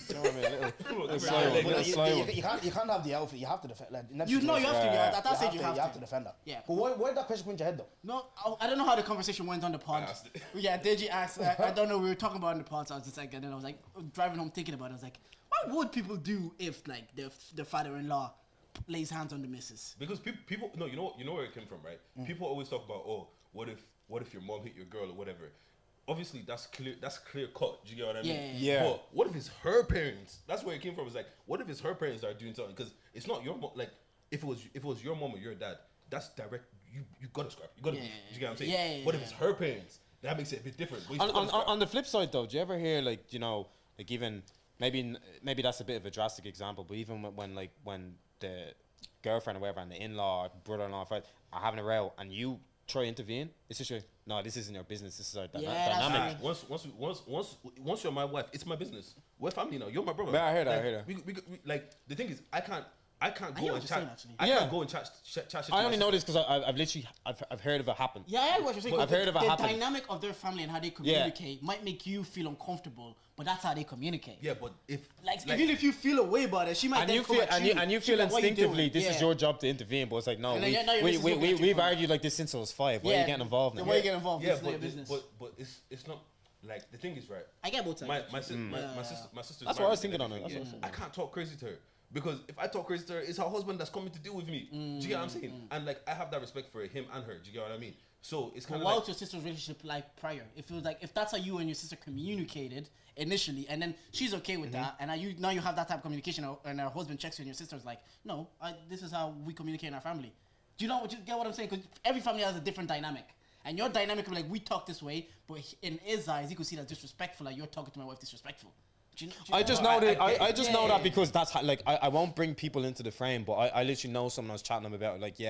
You know what I mean? Little Come slow on, one. come on. Slow one. You can't have the outfit. You have to defend. Like, in that You know you have to. situation, Yeah, at that stage you have to. defend that. Yeah. But why did that question go into your head though? No, I don't know how the conversation went on the pod. I asked it. Yeah, Deji asked. I don't know. We were talking about it in the pod, so I was just like, and then I was like driving home thinking about it. I was like, what would people do if like their father-in-law lays hands on the missus? Because people, no, you know where it came from, right? People always talk about, oh, what if your mom hit your girl or whatever. Obviously, that's clear cut. Do you get what I mean? Yeah. But what if it's her parents? That's where it came from. It's like, what if it's her parents that are doing something? Because it's not your mom. Like, if it was your mom or your dad, that's direct. You gotta scrap. You gotta. Yeah. Do you get what I'm saying? Yeah. What if it's her parents? That makes it a bit different. But you still gotta scrap. On the flip side, though, do you ever hear like like even maybe that's a bit of a drastic example, but even when the girlfriend or whatever and the in-law, brother-in-law are having a row and you try to intervene, it's just no, this isn't your business. This is our Yeah, that's dynamic. Once you're my wife, it's my business. We're family now. You're my brother. Yeah, I hear that, Like, I hear that. We like the thing is, I can't I can't I hear go what and you're saying, chat. actually. I Yeah. can't go and chat shit to I my only know sister. this because I've literally I've heard of it happen. Yeah, I heard what you're saying. I've heard of it the happen. dynamic of their family and how they communicate might make you feel uncomfortable, but that's how they communicate. Yeah, but if Like, even if you feel a way about it, she might And then you come feel at and you She's feel like, "What you instinctively doing?" this is Yeah. your job to intervene, but it's like no, And then now your sister's looking at you we've funny. argued like this since I was 5. Why are you getting involved Then now? why you get involved? yeah, It's not your but business. but it's not like the thing is right. I get both sides. My sister's That's what I married was thinking and on it. everything, That's yeah. I can't talk crazy to her because if I talk crazy to her, it's her husband that's coming to deal with me. Do you get what I'm saying? And like I have that respect for him and her. Do you get what I mean? So it's kind But of what like was your sister's relationship like prior? If it was like, if that's how you and your sister communicated initially, and then she's okay with that, and now you have that type of communication, and her husband checks you, and your sister's like, no, this is how we communicate in our family. Do you know? Do you get what I'm saying? Because every family has a different dynamic, and your dynamic of like we talk this way, but in his eyes, he could see that disrespectful. Like you're talking to my wife disrespectful. Do you I just No, know that I- I just yeah, know yeah. that because that's how, like I won't bring people into the frame, but I literally know someone I was chatting to them about like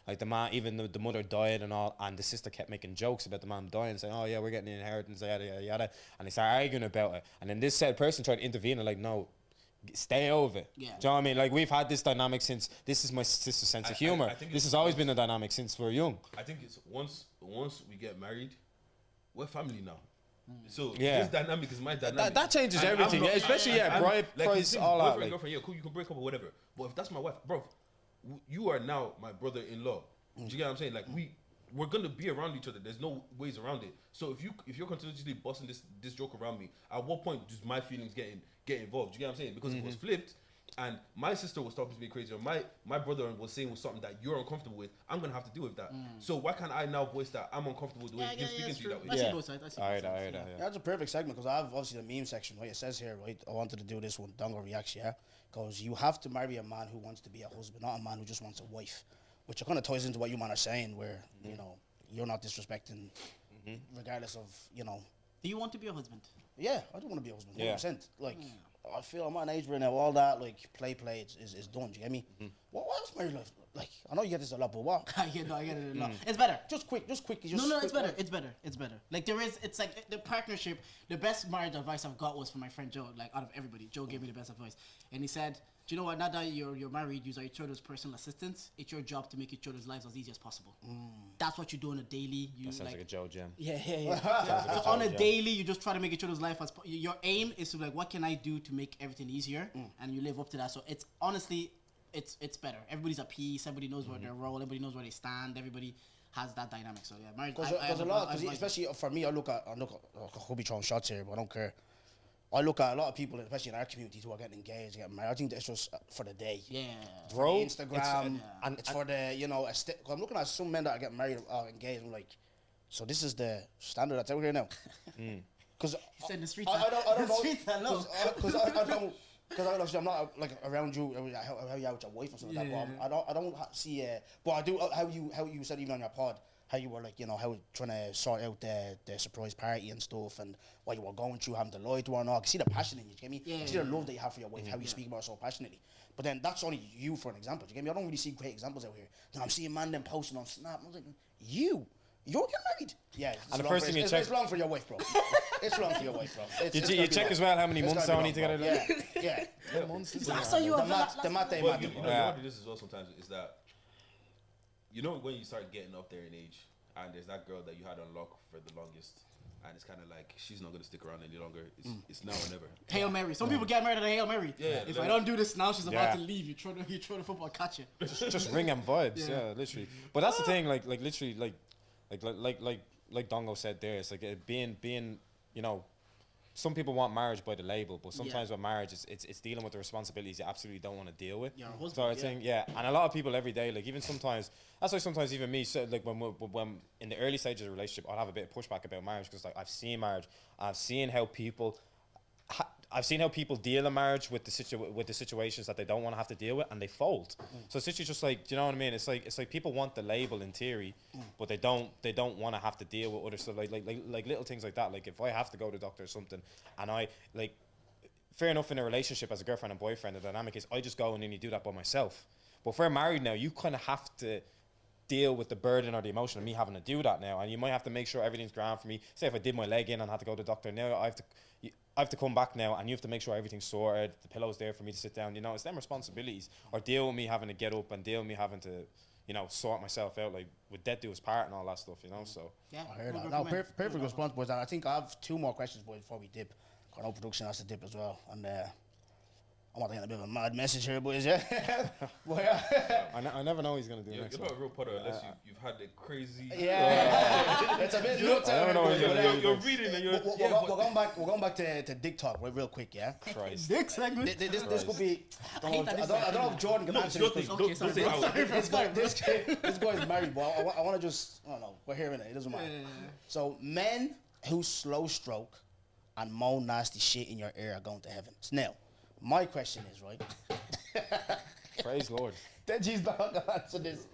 like the man, even the mother died and all, and the sister kept making jokes about the man dying, saying oh yeah we're getting the inheritance yada yada yada, and they started arguing about it, and then this said person tried to intervene and like no, stay over it. Yeah. Do you know what I mean? Like we've had this dynamic since this is my sister's sense of humor. I think This it's- has always been a dynamic since we're young. I think it's once we get married, we're family now. So Yeah. this dynamic is my dynamic. That changes And I'm everything, not- yeah, especially, yeah, I'm- bride like, price, the thing, all that, boyfriend, like- girlfriend, yeah, cool, you can break up or whatever. But if that's my wife, bro, you are now my brother-in-law. Do you get what I'm saying? Like we're gonna be around each other. There's no ways around it. So if you're continuously busting this joke around me, at what point does my feelings get involved? Do you get what I'm saying? Because if it was flipped, and my sister was talking to me crazy, or my brother was saying was something that you're uncomfortable with, I'm gonna have to deal with that. So why can't I now voice that I'm uncomfortable with the way you're speaking to you that way? I see Yeah. both sides. I see I both heard that, I sides, heard that, yeah. yeah. That's a perfect segment because I have obviously the meme section, right? It says here, right? I wanted to do this one. Dongo reacts, yeah? Because you have to marry a man who wants to be a husband, not a man who just wants a wife. Which kind of ties into what you man are saying, where, you know, you're not disrespecting, regardless of, you know. Do you want to be a husband? Yeah, I do want to be a husband, 100%. Yeah. Like, I feel I'm at an age where now all that, like, play is done, do you get me? What else married life? Like, I know you get this a lot, but what? I get it a lot. It's better. Just quick. No, it's better. It's better. Like it's like the partnership. The best marriage advice I've got was from my friend Joe. Like out of everybody, Joe gave me the best advice, and he said, "Do you know what? Now that you're married, you are each other's personal assistants. It's your job to make each other's lives as easy as possible. That's what you do on a daily. You That sounds like a Joe Jam. Yeah. So on a daily, you just try to make each other's life as your aim is to be like, what can I do to make everything easier, and you live up to that. So it's honestly. It's better. Everybody's at peace. Everybody knows what their role. Everybody knows where they stand. Everybody has that dynamic. So yeah, marriage. Because a lot, especially for me, I look at, I could be throwing shots here, but I don't care. I look at a lot of people, especially in our community, who are getting engaged, getting married. I think that's just for the day. Yeah. For Bro, the Instagram, and- it's for the, you know, I'm looking at some men that are getting married or engaged. I'm like, so this is the standard that's out here now. Because said the streets I are- don't the know. streets are low. Because I don't. Because obviously I'm not like around you, how you are with your wife or something like that. But I don't see. But I do how you said even on your pod how you were like, you know, how trying to sort out the surprise party and stuff, and what you were going through, having to lie to her and all. I can see the passion in you. Do you get me? Yeah, See the love that you have for your wife, how you speak about her so passionately. But then that's only you for an example. Do you get me? I don't really see great examples out here. Then I'm seeing man them posting on Snap. I was like, you're getting married? Yeah. It's And the long first for- thing you it's, check- It's long for your wife, bro. It's long for your wife, bro. You check as well how many months I need to get it. Yeah. That's how you The are. mat, the mate, But mate, you bro. know, Yeah. what it is as well sometimes is that you know when you start getting up there in age and there's that girl that you had on lock for the longest and it's kind of like she's not gonna stick around any longer. It's now or never. Hail Mary. Some people get married at a Hail Mary. Yeah, If like- I don't do this now, she's about Yeah. to leave. You throw the football, catch it. Just ring them vibes, yeah, literally. But that's the thing, like literally, like Dongo said there, it's like being, you know, some people want marriage by the label, but sometimes with marriage, it's dealing with the responsibilities you absolutely don't want to deal with. Your husband, So I think, and a lot of people every day, like even sometimes, that's why sometimes even me, so like when in the early stages of a relationship, I'll have a bit of pushback about marriage because like I've seen marriage, I've seen how people. I've seen how people deal in marriage with the situations that they don't want to have to deal with, and they fold. So it's literally just like, do you know what I mean? It's like people want the label in theory, but they don't want to have to deal with other stuff like little things like that. Like if I have to go to the doctor or something, and I like, fair enough in a relationship as a girlfriend and boyfriend, the dynamic is I just go and then you do that by myself. But if we're married now, you kind of have to deal with the burden or the emotion of me having to do that now, and you might have to make sure everything's grand for me. Say if I did my leg in and had to go to the doctor, now I have to come back now, and you have to make sure everything's sorted, the pillow's there for me to sit down. You know, it's them responsibilities. Or deal with me having to get up, and deal with me having to, you know, sort myself out, like with death do his part and all that stuff, you know. So Yeah, I heard would that. No, recommend. perfect response, boys. And I think I have 2 more questions, boys, before we dip. Got no production has to dip as well. And I want to get a bit of a mad message here, boys, yeah? But, yeah. I never know what he's gonna do You're next not a one. real Potter unless you've had the crazy. Yeah. It's a bit nuts. I don't know what You're, he's gonna do. you're reading and you're. We're going back to Dick Talk real quick, yeah? Christ. Dick segment. This could be. I hate that don't know if Jordan can answer this. Don't because say how. This guy is married, but I want to just. I don't know. We're hearing it. It doesn't matter. So, men who slow stroke and moan nasty shit in your ear are going to heaven. So now, my question is, right? Praise Lord. Deji's not going to answer this.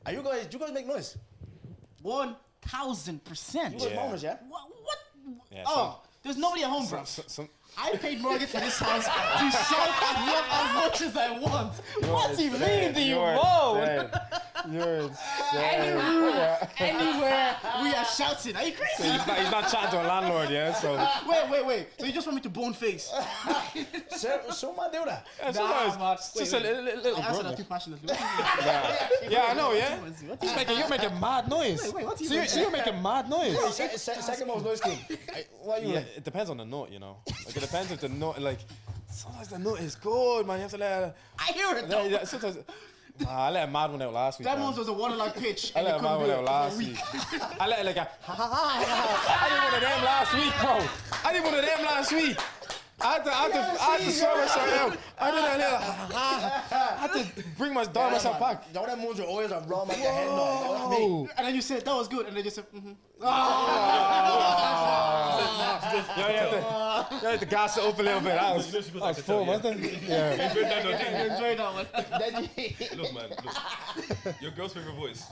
Do you guys make noise? 1000%. You guys Yeah. moaners, yeah? What? Yeah, Oh, there's nobody at home, bro. Some I paid mortgage for this house to shout and yell as much as I want. What do you mean, do you moan? You're insane. Anywhere we are shouting. Are you crazy? He's not chatting to a landlord, yeah. So Wait. So you just want me to bone face? So man do that. sometimes man. it's just a little I answered that grunt. too passionately. Yeah, I know, yeah. What You're making mad noise. Wait, what's he So you're making mad noise. Second most noise king. What are you Yeah, like? it depends on the nut, you know. Like it depends if the nut, like sometimes the nut is good, man. You have to let. I hear it though. Yeah, sometimes. I let a mad one out last week. That man. one was a waterlogged pitch I and let you a mad couldn't one do out it for last a week. week. I let it like a. I did one of them last week, bro. I did one of them last week. I had to show myself out. I did a little. I had to bring myself back. Don't that moves your oils are raw like your head now. That's me. And then you said that was good, and then you said, You have to gas it up a little bit. That was full, wasn't it? Yeah. enjoy that one. Look, man, look. Your girl's favorite voice.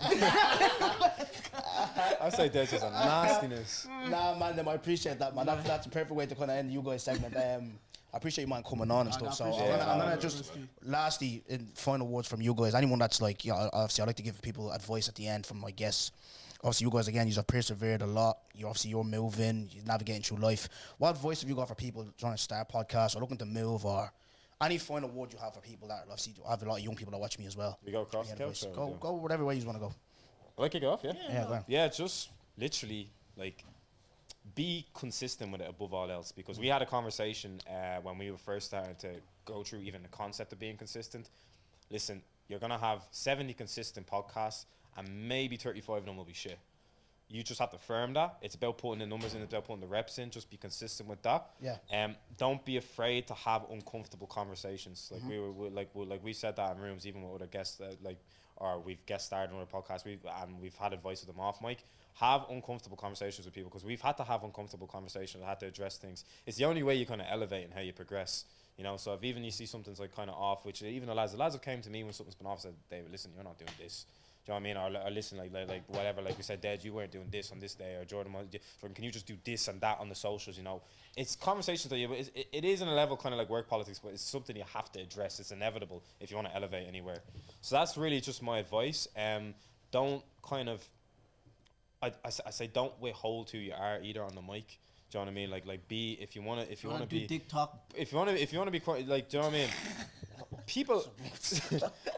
I say that's just a nastiness. Nah, man, I appreciate that, man. That's a perfect way to kind of end the you guys segment. I appreciate you, man, coming on and stuff. So I'm gonna just lastly, in final words from you guys. Anyone that's like, you know, obviously I like to give people advice at the end from my guests. Obviously, you guys again, you've persevered a lot. You're moving, you're navigating through life. What advice have you got for people trying to start podcasts or looking to move, or any final word you have for people that obviously I have a lot of young people that watch me as well? We go across the Any couch. advice? or we Go whatever way you want to go. Will I kick it off? Yeah. Yeah, go on. Yeah, just literally like be consistent with it above all else, because we had a conversation when we were first starting to go through even the concept of being consistent. Listen, you're gonna have 70 consistent podcasts and maybe 35 of them will be shit. You just have to firm that. It's about putting the numbers in, it's about putting the reps in. Just be consistent with that. Yeah. Don't be afraid to have uncomfortable conversations. Like we said that in rooms, even with other guests, or we've guest starred on other podcasts. We've had advice with them off mic. Have uncomfortable conversations with people, because we've had to have uncomfortable conversations. Had to address things. It's the only way you kind of elevate and how you progress. You know, so if even you see something's like kind of off, which even the lads have came to me when something's been off, said, David, listen, you're not doing this. Do you know what I mean? Or listen, like whatever, like we said, Dad, you weren't doing this on this day, or Jordan, can you just do this and that on the socials? You know, it's conversations that it is in a level kind of like work politics, but it's something you have to address. It's inevitable if you want to elevate anywhere. So that's really just my advice. Don't kind of, I say don't withhold who you are either on the mic. Do you know what I mean? Like be, if you want to be Dick talk. if you want to be quite, like, do you know what I mean? People,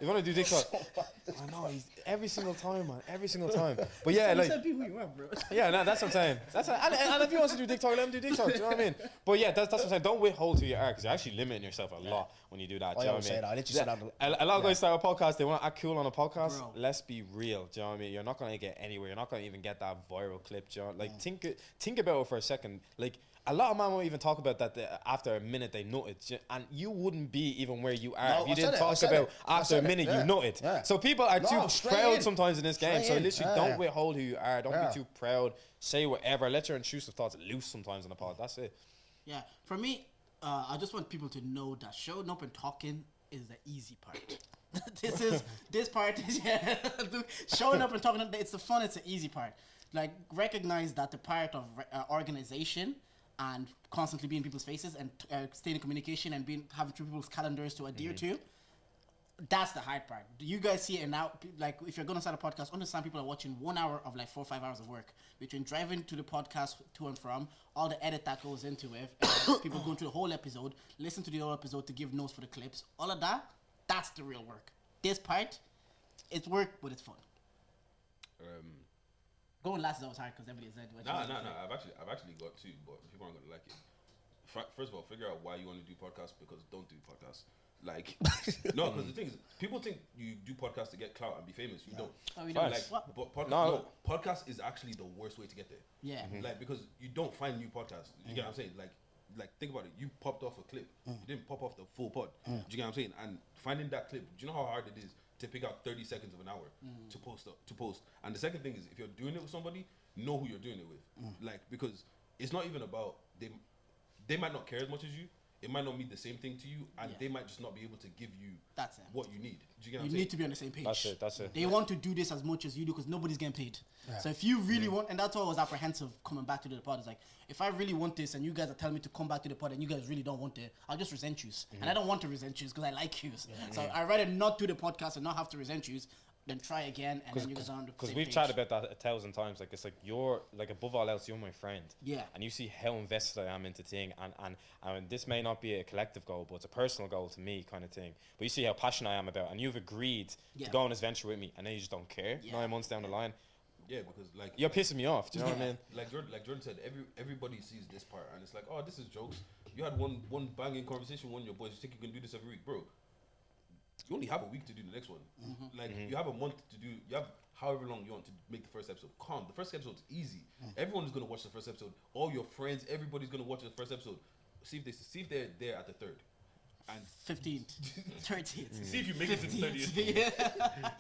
you want to do dick talk. I know, he's every single time, man, every single time. But yeah, like, Be who you are, bro. yeah, no, that's what I'm saying. And if he wants to do dick talk, let him do dick talk. Do you know what I mean? But yeah, that's what I'm saying. Don't withhold who you are, because you're actually limiting yourself a lot when you do that. Do you know what I mean? I literally said that. A lot of guys start a podcast, they want to act cool on a podcast. Bro. Let's be real. Do you know what I mean? You're not going to get anywhere. You're not going to even get that viral clip. Do you know? Like, think about it for a second. Like, a lot of men won't even talk about that after a minute they nutted, and you wouldn't be even where you are if you didn't talk about after a minute you nutted. Yeah. So people are too proud in. sometimes in this game. So Straight in. literally, don't withhold who you are. Don't Yeah. be too proud. Say whatever. Let your intrusive thoughts loose sometimes in the pod. That's it. Yeah, for me, I just want people to know that showing up and talking is the easy part. This part is showing up and talking. It's the fun. It's the easy part. Like, recognize that the part of organization and constantly being in people's faces and staying in communication and having people's calendars to adhere to. That's the hard part. Do you guys see it now? Like, if you're gonna start a podcast, understand people are watching 1 hour of like 4 or 5 hours of work between driving to the podcast to and from, all the edit that goes into it, people going through the whole episode, listen to the whole episode to give notes for the clips, all of that. That's the real work. This part, it's work, but it's fun. Going last is always hard because everybody said. No. I've actually got two, but people aren't gonna like it. First of all, figure out why you want to do podcasts, because don't do podcasts. Like, no, because the thing is, people think you do podcasts to get clout and be famous. You don't. Oh, we don't. Like, What? podcast is actually the worst way to get there. Yeah. Like, because you don't find new podcasts. You get what I'm saying? Like think about it. You popped off a clip. You didn't pop off the full pod. Do you get what I'm saying? And finding that clip, do you know how hard it is to pick out 30 seconds of an hour to post? And the second thing is, if you're doing it with somebody, know who you're doing it with. Like, because it's not even about they might not care as much as you. It might not mean the same thing to you, and they might just not be able to give you That's it. what you need. Do you get what You I'm saying? need to be on the same page. That's it. They want to do this as much as you do because nobody's getting paid. So if you really want, and that's why I was apprehensive coming back to the pod. It's like, if I really want this and you guys are telling me to come back to the pod and you guys really don't want it, I'll just resent you. And I don't want to resent you because I like you. So I'd rather not do the podcast and not have to resent you than try again and then you guys are on the Because same we've page. chatted about that 1,000 times. Like, it's like, you're like, above all else, you're my friend. Yeah. And you see how invested I am into thing, and this may not be a collective goal, but it's a personal goal to me, kind of thing. But you see how passionate I am about, and you've agreed to go on this venture with me, and then you just don't care. 9 months down the line, Yeah, because like you're pissing me off. Do you know what I mean? like Jordan said, everybody sees this part and it's like, oh, this is jokes. You had one banging conversation with one of your boys. You think you can do this every week, bro? You only have a week to do the next one. Like you have a month to do. You have however long you want to make the first episode. Calm. The first episode's easy. Everyone's gonna watch the first episode. All your friends, everybody's gonna watch the first episode. See if they're there at the third. And 15th, 30th. see if you make it to the 30th. Yeah.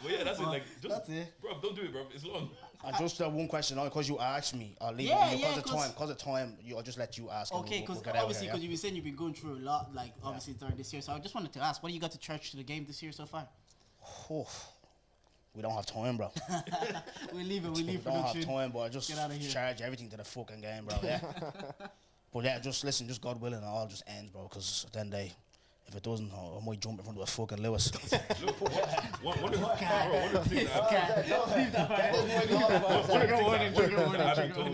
Well, yeah, that's it. Like, just, That's it. bro, don't do it, bro. It's long. And just one question, because you asked me, I'll leave Yeah, it yeah, because of time. I'll just let you ask. and Okay, we'll because get out of obviously, here, because you've been saying you've been going through a lot, like obviously during this year. So I just wanted to ask, what do you got to church to the game this year so far? yeah? We don't have time, bro. We leave We don't production. have time, bro. Just Get outta here. charge everything to the fucking game, bro. Yeah. But yeah, just listen, just God willing, it all just ends, bro. Because then if it doesn't, I might jump in front of a fucking Lewis. Look, one of the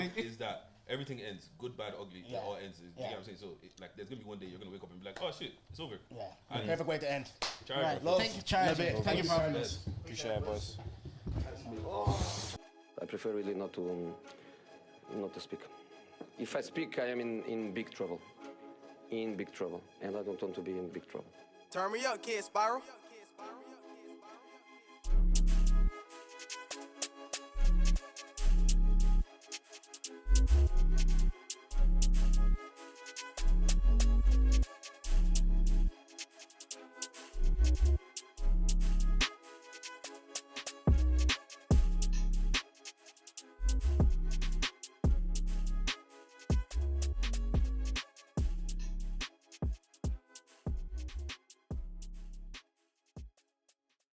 things is that everything ends. Good, bad, ugly. It all ends. You know what I'm saying? So, like, there's gonna be one day you're gonna wake up and be like, oh shit, it's over. Yeah. And Perfect way to end. Charlie, Right. bro. Thank you, Charlie. Love it. Thank you for having us. Appreciate it, boys. I prefer really not to speak. If I speak, I am in big trouble. In big trouble. And I don't want to be in big trouble. Turn me up, kid Spiral.